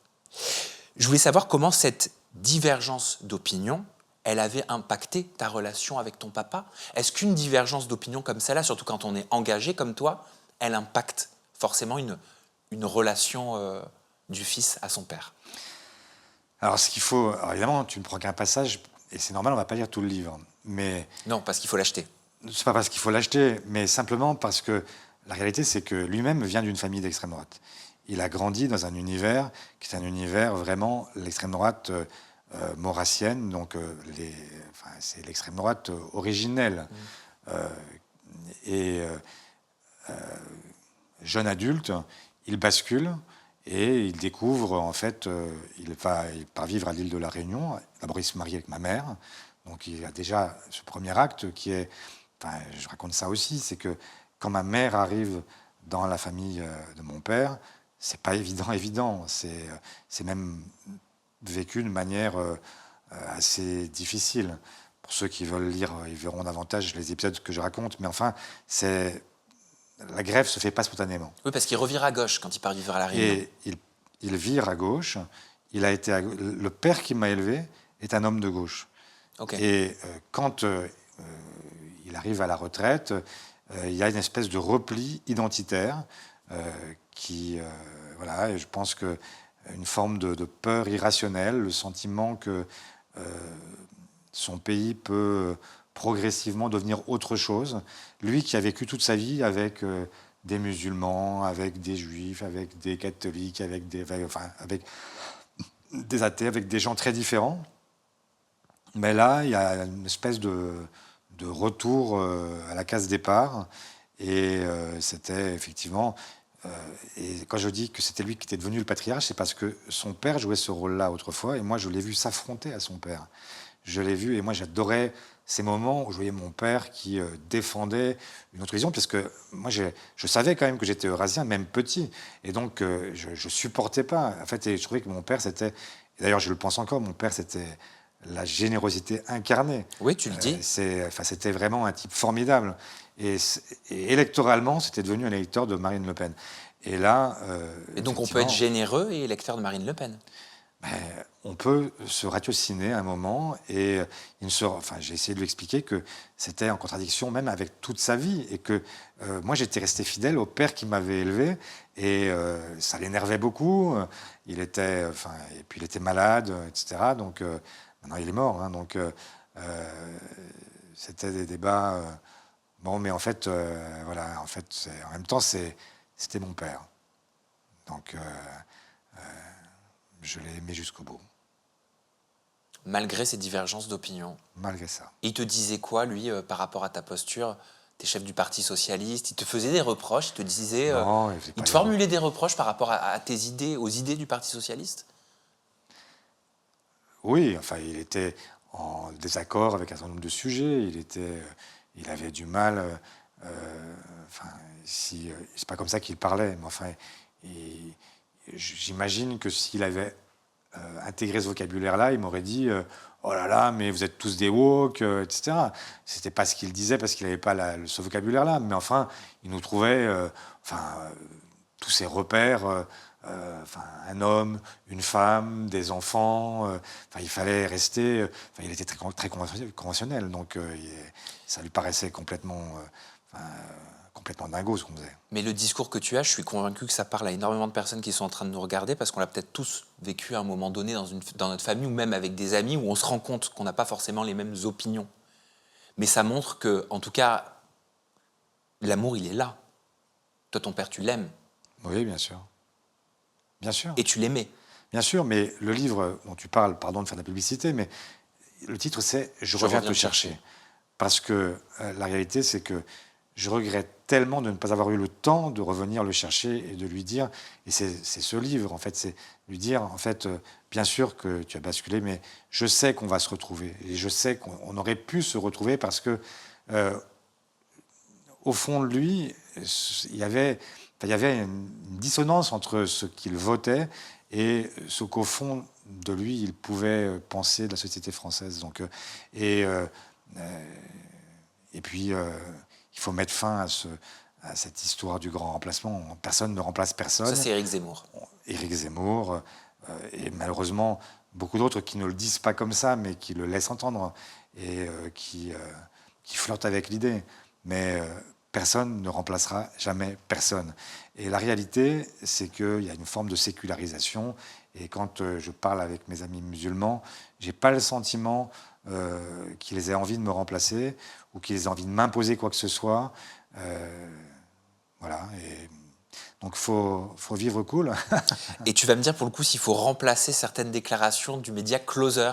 Je voulais savoir comment cette divergence d'opinion, elle avait impacté ta relation avec ton papa. Est-ce qu'une divergence d'opinion comme celle-là, surtout quand on est engagé comme toi, elle impacte forcément une relation du fils à son père? Alors, ce qu'il faut... Alors, évidemment, tu ne prends qu'un passage, et c'est normal, on ne va pas lire tout le livre. Mais... Non, parce qu'il faut l'acheter. C'est pas parce qu'il faut l'acheter, mais simplement parce que la réalité, c'est que lui-même vient d'une famille d'extrême droite. Il a grandi dans un univers qui est un univers vraiment l'extrême droite maurassienne, donc c'est l'extrême droite originelle. Jeune adulte, il bascule et il découvre, en fait, il part vivre à l'île de la Réunion. D'abord, il se marie avec ma mère, donc il a déjà ce premier acte qui est... Enfin, je raconte ça aussi, c'est que quand ma mère arrive dans la famille de mon père, c'est pas évident. C'est même vécu de manière assez difficile. Pour ceux qui veulent lire, ils verront davantage les épisodes que je raconte. Mais enfin, la grève se fait pas spontanément. Oui, parce qu'il revire à gauche quand il part vivre à la Réunion. Et il vire à gauche. Le père qui m'a élevé est un homme de gauche. Okay. Et quand il arrive à la retraite, il y a une espèce de repli identitaire voilà, et je pense que une forme de peur irrationnelle, le sentiment que son pays peut progressivement devenir autre chose. Lui qui a vécu toute sa vie avec des musulmans, avec des juifs, avec des catholiques, avec des athées, avec des gens très différents. Mais là, il y a une espèce de retour à la case départ. Et c'était effectivement... et quand je dis que c'était lui qui était devenu le patriarche, c'est parce que son père jouait ce rôle-là autrefois, et moi je l'ai vu s'affronter à son père. Je l'ai vu, et moi j'adorais ces moments où je voyais mon père qui défendait une autre vision, parce que moi je savais quand même que j'étais eurasien, même petit, et donc je supportais pas. En fait, et je trouvais que mon père c'était, et d'ailleurs je le pense encore, mon père c'était la générosité incarnée. Oui, tu le dis. C'était vraiment un type formidable. Et électoralement, c'était devenu un électeur de Marine Le Pen. Et là... et donc on peut être généreux et électeur de Marine Le Pen? On peut se ratiociner à un moment, et j'ai essayé de lui expliquer que c'était en contradiction même avec toute sa vie, et que moi j'étais resté fidèle au père qui m'avait élevé, et ça l'énervait beaucoup. Et puis il était malade, etc. Donc maintenant il est mort, hein, donc c'était des débats... Bon, mais en fait, voilà, en fait, en même temps, c'était mon père. Donc, je l'ai aimé jusqu'au bout. Malgré ces divergences d'opinion? Malgré ça. Et il te disait quoi, lui, par rapport à ta posture? T'es chef du Parti socialiste, il te faisait des reproches, il te disait... Non, il te formulait des reproches par rapport à tes idées, aux idées du Parti socialiste? Oui, enfin, il était en désaccord avec un certain nombre de sujets, il avait du mal, c'est pas comme ça qu'il parlait, mais enfin, j'imagine que s'il avait intégré ce vocabulaire-là, il m'aurait dit oh là là, mais vous êtes tous des woke, etc. C'était pas ce qu'il disait parce qu'il n'avait pas ce vocabulaire-là. Mais enfin, il nous trouvait tous ces repères, un homme, une femme, des enfants. Il fallait rester. Il était très conventionnel, donc ça lui paraissait complètement dingo ce qu'on faisait. Mais le discours que tu as, je suis convaincu que ça parle à énormément de personnes qui sont en train de nous regarder parce qu'on l'a peut-être tous vécu à un moment donné dans notre famille ou même avec des amis où on se rend compte qu'on n'a pas forcément les mêmes opinions. Mais ça montre que, en tout cas, l'amour, il est là. Toi, ton père, tu l'aimes. Oui, bien sûr. Bien sûr. Et tu l'aimais. Bien sûr, mais le livre dont tu parles, pardon de faire de la publicité, mais le titre c'est « Je reviens te chercher ». Parce que la réalité, c'est que je regrette tellement de ne pas avoir eu le temps de revenir le chercher et de lui dire, et c'est ce livre, en fait, c'est lui dire, en fait, bien sûr que tu as basculé, mais je sais qu'on va se retrouver. Et je sais qu'on aurait pu se retrouver parce que, au fond de lui, il y avait une dissonance entre ce qu'il votait et ce qu'au fond de lui, il pouvait penser de la société française. Donc, et puis, il faut mettre fin à cette histoire du grand remplacement. Personne ne remplace personne. Ça, c'est Éric Zemmour. Éric Zemmour, et malheureusement, beaucoup d'autres qui ne le disent pas comme ça, mais qui le laissent entendre et qui flirtent avec l'idée. Mais personne ne remplacera jamais personne. Et la réalité, c'est qu'il y a une forme de sécularisation. Et quand je parle avec mes amis musulmans, je n'ai pas le sentiment qu'ils aient envie de me remplacer ou qu'ils aient envie de m'imposer quoi que ce soit. Voilà. Et donc, il faut vivre cool. Et tu vas me dire, pour le coup, s'il faut remplacer certaines déclarations du média Closer,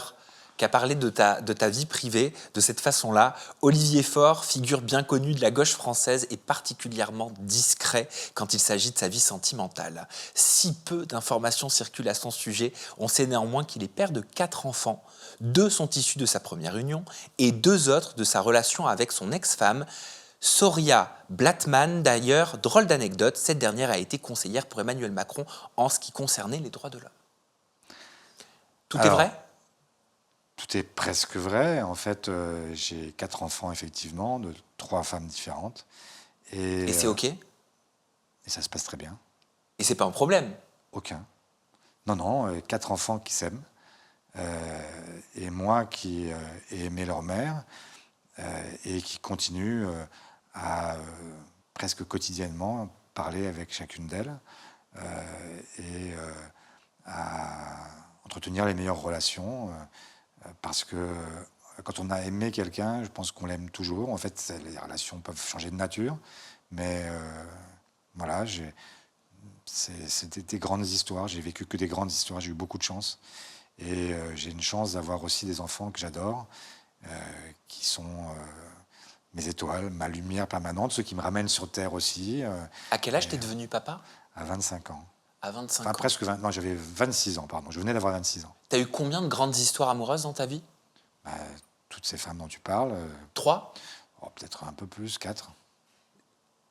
qui a parlé de ta vie privée de cette façon-là. Olivier Faure, figure bien connue de la gauche française, est particulièrement discret quand il s'agit de sa vie sentimentale. Si peu d'informations circulent à son sujet, on sait néanmoins qu'il est père de 4 enfants. 2 sont issus de sa première union et 2 autres de sa relation avec son ex-femme, Soria Blattmann. D'ailleurs, drôle d'anecdote, cette dernière a été conseillère pour Emmanuel Macron en ce qui concernait les droits de l'homme. Tout est vrai ? Tout est presque vrai. En fait, j'ai 4 enfants, effectivement, de 3 femmes différentes. Et c'est OK ? Et ça se passe très bien. Et c'est pas un problème ? Aucun. Non, 4 enfants qui s'aiment. Et moi qui ai aimé leur mère et qui continue à presque quotidiennement parler avec chacune d'elles et à entretenir les meilleures relations. Parce que quand on a aimé quelqu'un, je pense qu'on l'aime toujours. En fait, les relations peuvent changer de nature. Mais voilà, c'était des grandes histoires. J'ai vécu que des grandes histoires. J'ai eu beaucoup de chance. Et j'ai une chance d'avoir aussi des enfants que j'adore, qui sont mes étoiles, ma lumière permanente, ceux qui me ramènent sur Terre aussi. À quel âge t'es devenu papa ? À 25 ans. À 25 Enfin, ans. presque 20, non, j'avais 26 ans, pardon. Je venais d'avoir 26 ans. T'as eu combien de grandes histoires amoureuses dans ta vie ? Toutes ces femmes dont tu parles. 3 ? Peut-être un peu plus, 4.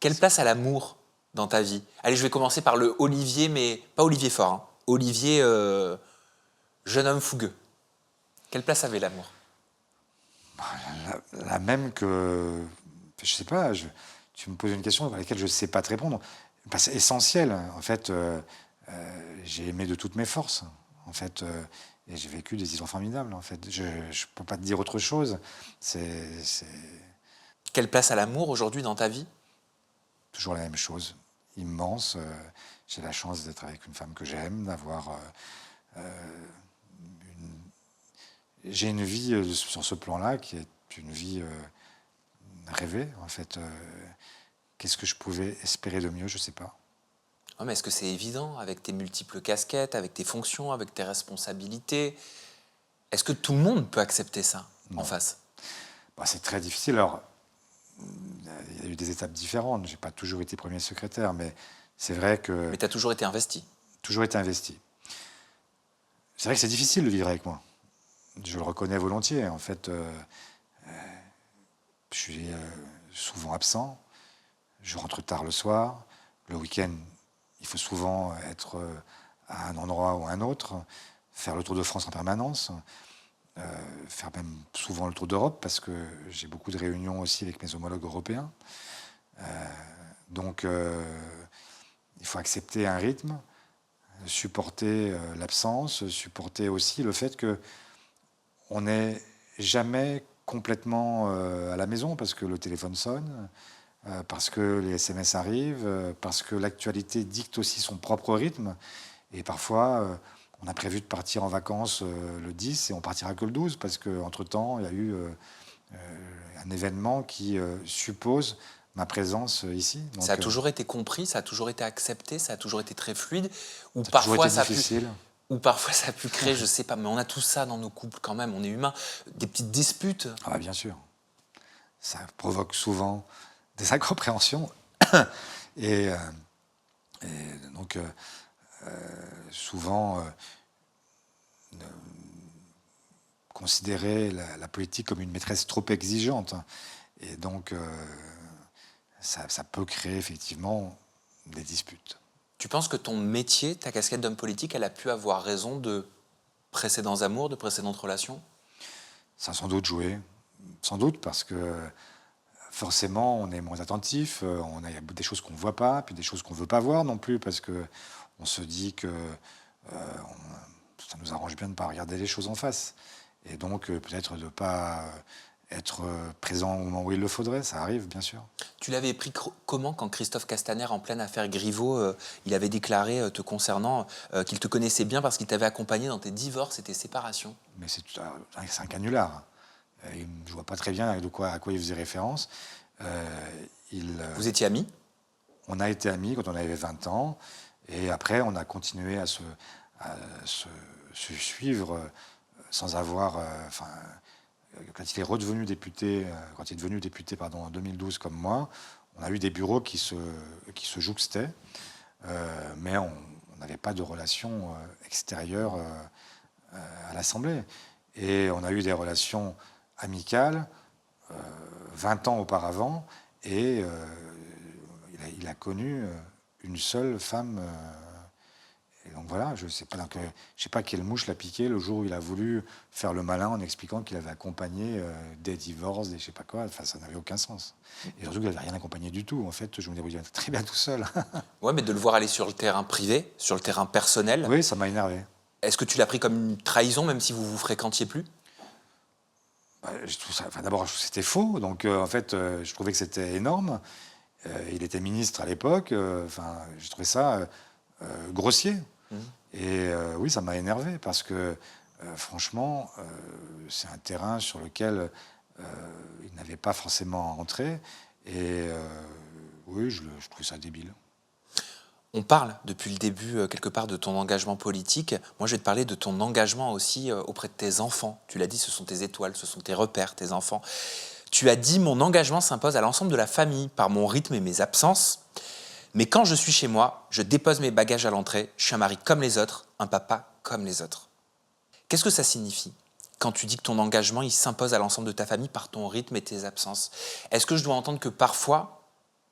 Quelle place a l'amour dans ta vie ? Allez, je vais commencer par le Olivier, mais pas Olivier Faure. Hein. Olivier, jeune homme fougueux. Quelle place avait l'amour ? La même que... Je sais pas, tu me poses une question à laquelle je ne sais pas te répondre. C'est essentiel. En fait, j'ai aimé de toutes mes forces. En fait, et j'ai vécu des histoires formidables. En fait, je ne peux pas te dire autre chose. Quelle place a l'amour aujourd'hui dans ta vie ? Toujours la même chose. Immense. J'ai la chance d'être avec une femme que j'aime, d'avoir... J'ai une vie sur ce plan-là qui est une vie rêvée, en fait. Qu'est-ce que je pouvais espérer de mieux ? Je ne sais pas. Oh, mais est-ce que c'est évident, avec tes multiples casquettes, avec tes fonctions, avec tes responsabilités ? Est-ce que tout le monde peut accepter ça en face ? C'est très difficile. Alors, il y a eu des étapes différentes. Je n'ai pas toujours été premier secrétaire, mais c'est vrai que... Mais tu as toujours été investi. Toujours été investi. C'est vrai que c'est difficile de vivre avec moi. Je le reconnais volontiers. En fait, je suis souvent absent. Je rentre tard le soir. Le week-end, il faut souvent être à un endroit ou à un autre, faire le tour de France en permanence, faire même souvent le tour d'Europe, parce que j'ai beaucoup de réunions aussi avec mes homologues européens. Donc, il faut accepter un rythme, supporter l'absence, supporter aussi le fait que on n'est jamais complètement à la maison, parce que le téléphone sonne, parce que les SMS arrivent, parce que l'actualité dicte aussi son propre rythme. Et parfois, on a prévu de partir en vacances le 10 et on partira que le 12, parce qu'entre-temps, il y a eu un événement qui suppose ma présence ici. Donc, ça a toujours été compris, ça a toujours été accepté, ça a toujours été très fluide, ou ça a toujours parfois été difficile. ou parfois ça a pu créer, je sais pas, mais on a tout ça dans nos couples quand même, on est humain, des petites disputes. Ah, bien sûr. Ça provoque souvent des incompréhensions. et, donc, souvent, considérer la politique comme une maîtresse trop exigeante. Et donc, ça peut créer effectivement des disputes. Tu penses que ton métier, ta casquette d'homme politique, elle a pu avoir raison de précédents amours, de précédentes relations? Ça a sans doute joué. Sans doute, parce que forcément, on est moins attentif, il y a des choses qu'on ne voit pas, puis des choses qu'on ne veut pas voir non plus, parce qu'on se dit que ça nous arrange bien de ne pas regarder les choses en face. Et donc, peut-être de ne pas être présent au moment où il le faudrait, ça arrive, bien sûr. Tu l'avais pris comment quand Christophe Castaner, en pleine affaire Griveaux, il avait déclaré te concernant qu'il te connaissait bien parce qu'il t'avait accompagné dans tes divorces et tes séparations? Mais c'est un canular. Je ne vois pas très bien à quoi il faisait référence. Vous étiez amis? On a été amis quand on avait 20 ans. Et après, on a continué à se suivre sans avoir... quand il est redevenu député, en 2012 comme moi, on a eu des bureaux qui se jouxtaient, mais on n'avait pas de relation extérieure à l'Assemblée. Et on a eu des relations amicales 20 ans auparavant, et il a connu une seule femme. Et donc voilà, je ne sais pas quelle mouche l'a piqué le jour où il a voulu faire le malin en expliquant qu'il avait accompagné des divorces, des je ne sais pas quoi. Enfin, ça n'avait aucun sens. Et surtout qu'il n'avait rien accompagné du tout. En fait, je me débrouillais très bien tout seul. Ouais, mais de le voir aller sur le terrain privé, sur le terrain personnel. Oui, ça m'a énervé. Est-ce que tu l'as pris comme une trahison, même si vous vous fréquentiez plus? Je trouve ça. Enfin, d'abord, c'était faux. Donc, en fait, je trouvais que c'était énorme. Il était ministre à l'époque. Je trouvais ça grossier. Et oui, ça m'a énervé parce que, franchement, c'est un terrain sur lequel il n'avait pas forcément à entrer. Et oui, je trouve ça débile. On parle depuis le début, quelque part, de ton engagement politique. Moi, je vais te parler de ton engagement aussi auprès de tes enfants. Tu l'as dit, ce sont tes étoiles, ce sont tes repères, tes enfants. Tu as dit, mon engagement s'impose à l'ensemble de la famille par mon rythme et mes absences. Mais quand je suis chez moi, je dépose mes bagages à l'entrée. Je suis un mari comme les autres, un papa comme les autres. Qu'est-ce que ça signifie quand tu dis que ton engagement, il s'impose à l'ensemble de ta famille par ton rythme et tes absences? Est-ce que je dois entendre que parfois,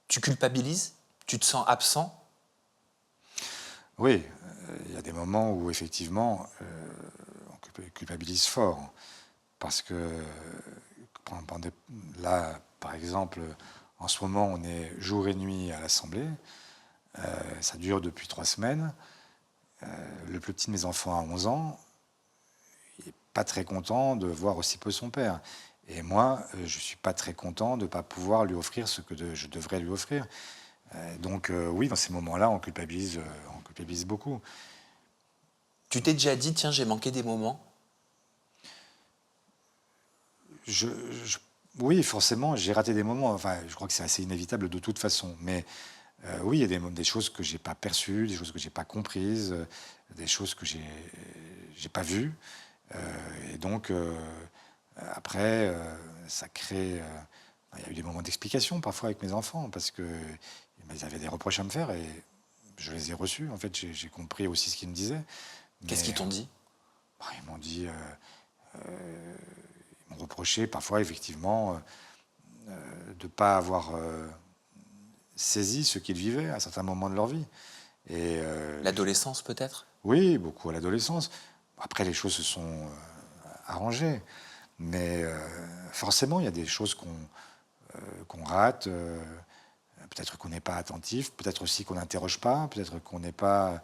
tu culpabilises? Tu te sens absent? Oui, il y a des moments où effectivement on culpabilise fort, parce que là, par exemple, en ce moment, on est jour et nuit à l'Assemblée, ça dure depuis 3 semaines. Le plus petit de mes enfants a 11 ans, il n'est pas très content de voir aussi peu son père. Et moi, je ne suis pas très content de ne pas pouvoir lui offrir ce que je devrais lui offrir. Donc oui, dans ces moments-là, on culpabilise beaucoup. Tu t'es déjà dit, tiens, j'ai manqué des moments? Oui, forcément, j'ai raté des moments. Enfin, je crois que c'est assez inévitable de toute façon. Mais oui, il y a des choses que je n'ai pas perçues, des choses que je n'ai pas comprises, des choses que je n'ai pas vues. Et donc, après, ça crée... il y a eu des moments d'explication parfois avec mes enfants, parce qu'ils avaient des reproches à me faire et je les ai reçus. En fait, j'ai compris aussi ce qu'ils me disaient. Qu'est-ce qu'ils t'ont dit? Ils m'ont dit... ils m'ont reproché parfois, effectivement, de ne pas avoir saisi ce qu'ils vivaient à certains moments de leur vie. Et l'adolescence, peut-être? Oui, beaucoup à l'adolescence. Après, les choses se sont arrangées. Mais forcément, il y a des choses qu'on rate. Peut-être qu'on n'est pas attentif, peut-être aussi qu'on n'interroge pas, peut-être qu'on n'est pas...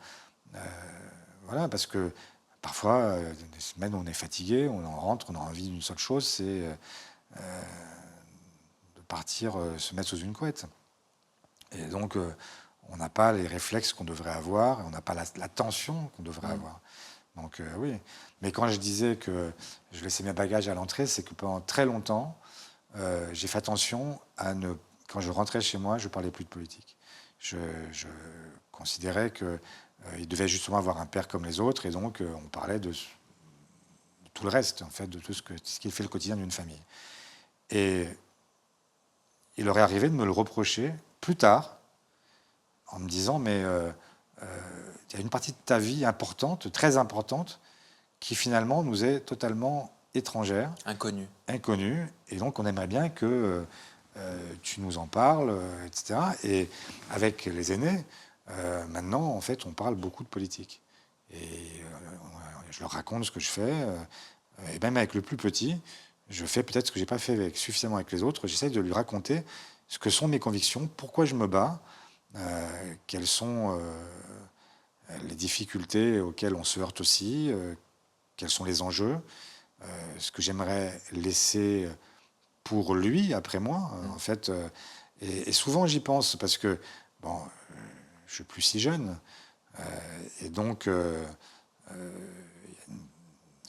voilà, parce que parfois, des semaines où on est fatigué, on en rentre, on a envie d'une seule chose, c'est de partir se mettre sous une couette. Et donc, on n'a pas les réflexes qu'on devrait avoir, on n'a pas l'attention qu'on devrait avoir. Donc oui, mais quand je disais que je laissais mes bagages à l'entrée, c'est que pendant très longtemps, j'ai fait attention à ne... Quand je rentrais chez moi, je ne parlais plus de politique. Je considérais qu'il devait justement avoir un père comme les autres, et donc on parlait de tout le reste, en fait, de tout ce qui fait le quotidien d'une famille. Et il leur est arrivé de me le reprocher plus tard, en me disant, mais il y a une partie de ta vie importante, très importante, qui finalement nous est totalement étrangère. Inconnue. Et donc on aimerait bien que tu nous en parles, etc. Et avec les aînés, maintenant, en fait, on parle beaucoup de politique. Et je leur raconte ce que je fais. Et même avec le plus petit, je fais peut-être ce que je n'ai pas fait suffisamment avec les autres. J'essaie de lui raconter ce que sont mes convictions, pourquoi je me bats, quelles sont les difficultés auxquelles on se heurte aussi, quels sont les enjeux, ce que j'aimerais laisser pour lui, après moi, en fait. Et souvent, j'y pense, parce que, bon, je suis plus si jeune, et donc, je ne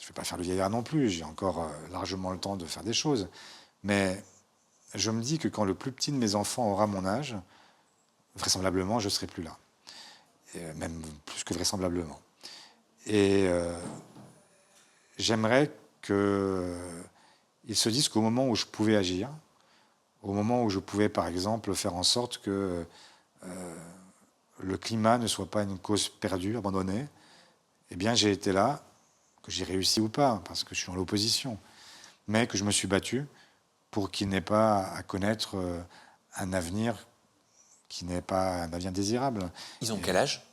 vais pas faire le vieillard non plus, j'ai encore largement le temps de faire des choses, mais je me dis que quand le plus petit de mes enfants aura mon âge, vraisemblablement, je ne serai plus là. Et même plus que vraisemblablement. Et j'aimerais qu'ils se disent qu'au moment où je pouvais agir, au moment où je pouvais, par exemple, faire en sorte que le climat ne soit pas une cause perdue, abandonnée, eh bien, j'ai été là, que j'ai réussi ou pas, parce que je suis dans l'opposition, mais que je me suis battu pour qu'il n'ait pas à connaître un avenir qui n'est pas un avenir désirable. Ils ont quel âge ?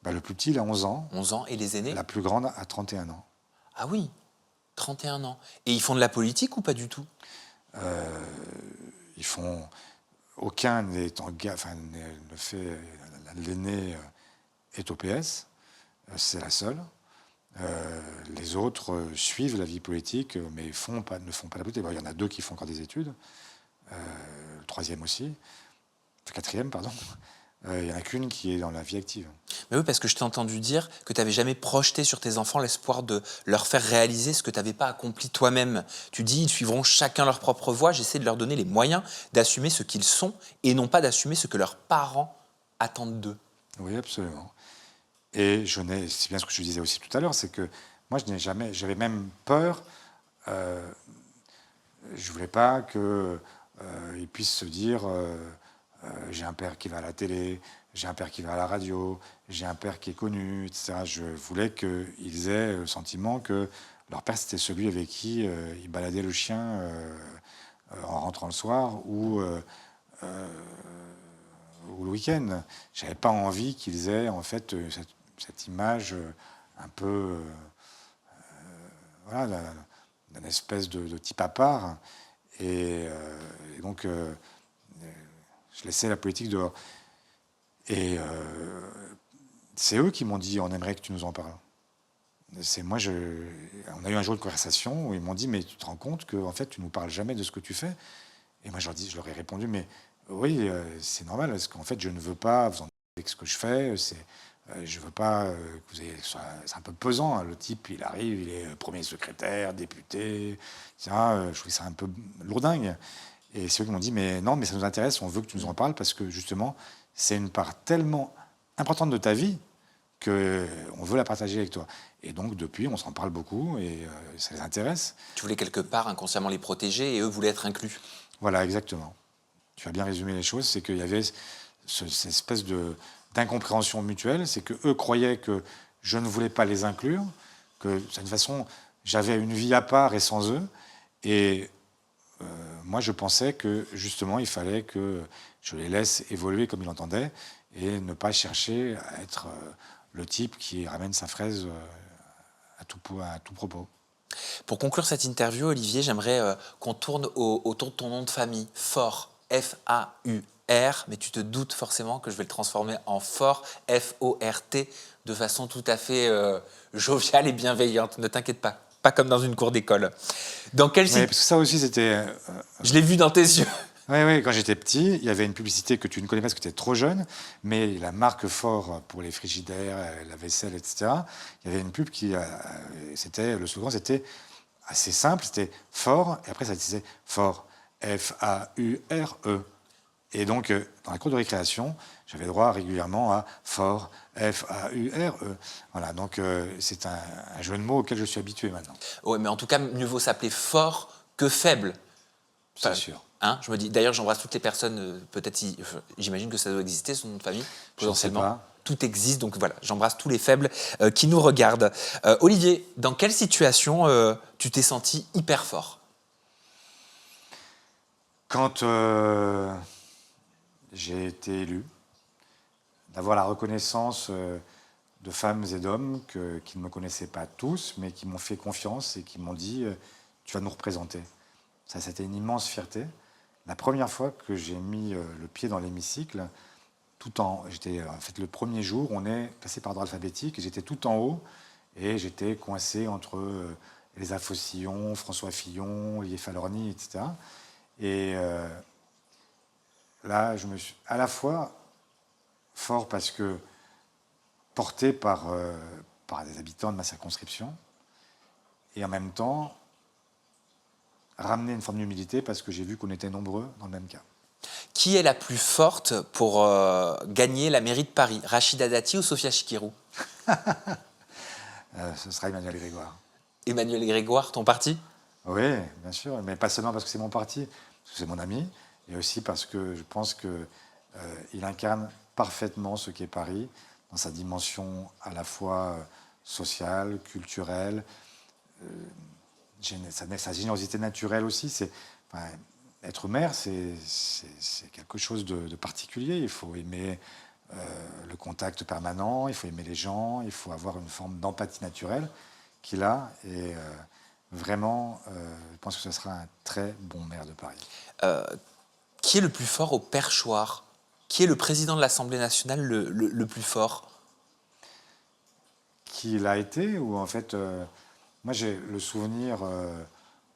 Le plus petit, il a 11 ans. 11 ans. Et les aînés ? La plus grande a 31 ans. Ah oui, 31 ans. Et ils font de la politique ou pas du tout ? Ils font... Aucun n'est en guerre, enfin, ne fait... L'aîné est au PS, c'est la seule. Les autres suivent la vie politique, mais ne font pas la politique. Il y en a 2 qui font encore des études, le troisième aussi, le quatrième, pardon. Il n'y en a qu'une qui est dans la vie active. Mais oui, parce que je t'ai entendu dire que tu n'avais jamais projeté sur tes enfants l'espoir de leur faire réaliser ce que tu n'avais pas accompli toi-même. Tu dis, ils suivront chacun leur propre voie. J'essaie de leur donner les moyens d'assumer ce qu'ils sont et non pas d'assumer ce que leurs parents attendent d'eux. Oui, absolument. Et c'est bien ce que je disais aussi tout à l'heure, c'est que moi, j'avais même peur. Je ne voulais pas qu'ils puissent se dire... j'ai un père qui va à la télé, j'ai un père qui va à la radio, j'ai un père qui est connu, etc. Je voulais qu'ils aient le sentiment que leur père, c'était celui avec qui ils baladaient le chien en rentrant le soir ou le week-end. Je n'avais pas envie qu'ils aient en fait cette image un peu voilà, d'une espèce de type à part. Et donc... je laissais la politique dehors. Et c'est eux qui m'ont dit, on aimerait que tu nous en parles. On a eu un jour de conversation où ils m'ont dit, mais tu te rends compte qu'en fait, tu ne nous parles jamais de ce que tu fais. Et moi, je leur ai répondu, mais oui, c'est normal, parce qu'en fait, je ne veux pas vous en avec ce que je fais. Je ne veux pas que vous ayez... C'est un peu pesant, hein. Le type, il arrive, il est premier secrétaire, député, etc. Je trouvais ça un peu lourdingue. Et c'est eux qui m'ont dit, mais non, mais ça nous intéresse, on veut que tu nous en parles, parce que justement, c'est une part tellement importante de ta vie qu'on veut la partager avec toi. Et donc, depuis, on s'en parle beaucoup et ça les intéresse. Tu voulais quelque part inconsciemment les protéger et eux voulaient être inclus. Voilà, exactement. Tu as bien résumé les choses, c'est qu'il y avait cette espèce d'incompréhension mutuelle, c'est qu'eux croyaient que je ne voulais pas les inclure, que de cette façon, j'avais une vie à part et sans eux, et... moi, je pensais que, justement, il fallait que je les laisse évoluer comme ils l'entendaient et ne pas chercher à être le type qui ramène sa fraise à tout propos. Pour conclure cette interview, Olivier, j'aimerais qu'on tourne autour de ton nom de famille, Faure, F-A-U-R, mais tu te doutes forcément que je vais le transformer en Fort, F-O-R-T, de façon tout à fait joviale et bienveillante. Ne t'inquiète pas, pas comme dans une cour d'école. Dans quel Ouais, parce que ça aussi, c'était... Je l'ai vu dans tes yeux. Oui, oui, quand j'étais petit, il y avait une publicité que tu ne connais pas parce que tu es trop jeune, mais la marque Fort pour les frigidaires, la vaisselle, etc., il y avait une pub qui... le slogan, c'était assez simple, c'était Fort, et après ça disait Fort, F-A-U-R-E. Et donc, dans la cour de récréation, j'avais droit régulièrement à Fort, F-A-U-R-E. Voilà, donc c'est un jeu de mots auquel je suis habitué maintenant. Oui, mais en tout cas, mieux vaut s'appeler fort que faible. C'est sûr. Hein, je me dis, d'ailleurs, j'embrasse toutes les personnes, peut-être, j'imagine que ça doit exister, son nom de famille, potentiellement. Je ne sais pas. Tout existe, donc voilà, j'embrasse tous les faibles qui nous regardent. Olivier, dans quelle situation tu t'es senti hyper fort? Quand j'ai été élu, d'avoir la reconnaissance de femmes et d'hommes qui ne me connaissaient pas tous, mais qui m'ont fait confiance et qui m'ont dit tu vas nous représenter. Ça, c'était une immense fierté. La première fois que j'ai mis le pied dans l'hémicycle, j'étais en fait le premier jour, on est passé par ordre alphabétique, et j'étais tout en haut, et j'étais coincé entre Elsa Fossillon, François Fillon, Olivier Falorni, etc. Et là, je me suis à la fois fort parce que porté par des habitants de ma circonscription, et en même temps ramener une forme d'humilité parce que j'ai vu qu'on était nombreux dans le même cas. Qui est la plus forte pour gagner la mairie de Paris? Rachida Dati ou Sophia Chikirou? Ce sera Emmanuel Grégoire. Emmanuel Grégoire, ton parti? Oui, bien sûr, mais pas seulement parce que c'est mon parti, parce que c'est mon ami, et aussi parce que je pense qu'il incarne parfaitement ce qu'est Paris, dans sa dimension à la fois sociale, culturelle, sa générosité naturelle aussi. Être maire, c'est quelque chose de particulier. Il faut aimer le contact permanent, il faut aimer les gens, il faut avoir une forme d'empathie naturelle qu'il a. Et vraiment, je pense que ce sera un très bon maire de Paris. Qui est le plus fort au perchoir? Qui est le président de l'Assemblée nationale le plus fort? Qui l'a été, ou en fait, moi j'ai le souvenir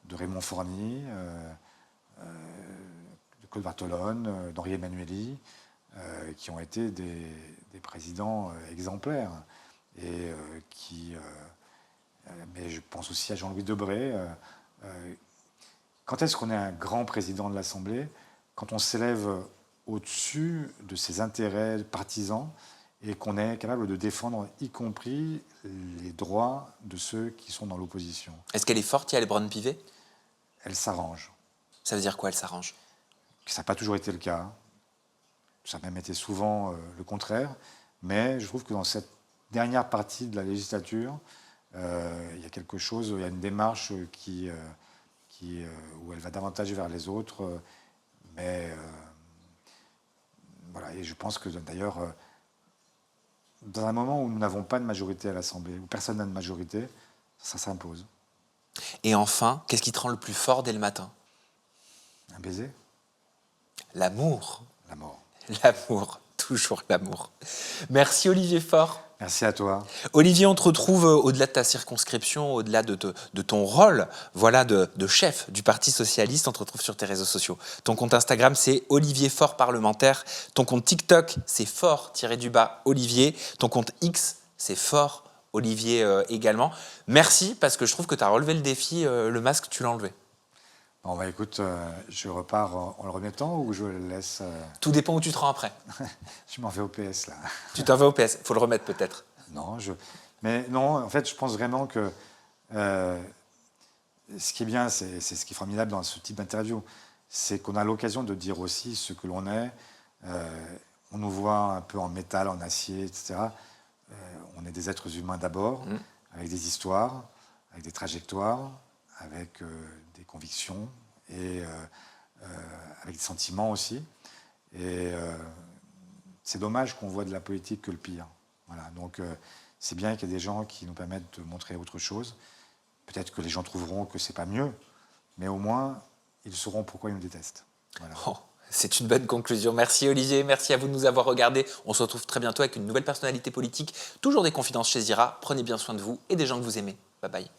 de Raymond Forny, de Claude Bartolone, d'Henri Emmanuelli, qui ont été des présidents exemplaires. Et mais je pense aussi à Jean-Louis Debré. Quand est-ce qu'on est un grand président de l'Assemblée? Quand on s'élève au-dessus de ses intérêts partisans et qu'on est capable de défendre, y compris les droits de ceux qui sont dans l'opposition. Est-ce qu'elle est forte, Yael Braun-Pivet? Elle s'arrange. Ça veut dire quoi, elle s'arrange? Ça n'a pas toujours été le cas. Ça a même été souvent le contraire. Mais je trouve que dans cette dernière partie de la législature, il y a quelque chose, il y a une démarche où elle va davantage vers les autres. Mais voilà, et je pense que d'ailleurs, dans un moment où nous n'avons pas de majorité à l'Assemblée, où personne n'a de majorité, ça s'impose. Et enfin, qu'est-ce qui te rend le plus fort dès le matin? Un baiser? L'amour. La mort. L'amour, toujours l'amour. Merci Olivier Faure. Merci à toi. Olivier, on te retrouve au-delà de ta circonscription, au-delà de ton rôle, voilà, de chef du Parti Socialiste. On te retrouve sur tes réseaux sociaux. Ton compte Instagram, c'est Olivier Faure parlementaire. Ton compte TikTok, c'est Faure-Olivier. Ton compte X, c'est Faure Olivier également. Merci, parce que je trouve que tu as relevé le défi. Le masque, tu l'as enlevé. Bon, bah écoute, je repars en le remettant ou je le laisse Tout dépend où tu te rends après. Je m'en vais au PS, là. Tu t'en vas au PS. Il faut le remettre peut-être. Non, mais non, en fait, je pense vraiment que ce qui est bien, c'est ce qui est formidable dans ce type d'interview, c'est qu'on a l'occasion de dire aussi ce que l'on est. On nous voit un peu en métal, en acier, etc. On est des êtres humains d'abord, avec des histoires, avec des trajectoires, avec des convictions et avec des sentiments aussi. Et c'est dommage qu'on voit de la politique que le pire. Voilà, donc c'est bien qu'il y ait des gens qui nous permettent de montrer autre chose. Peut-être que les gens trouveront que c'est pas mieux, mais au moins, ils sauront pourquoi ils nous détestent. Voilà. Oh, c'est une bonne conclusion. Merci Olivier, merci à vous de nous avoir regardés. On se retrouve très bientôt avec une nouvelle personnalité politique. Toujours des confidences chez Zira. Prenez bien soin de vous et des gens que vous aimez. Bye bye.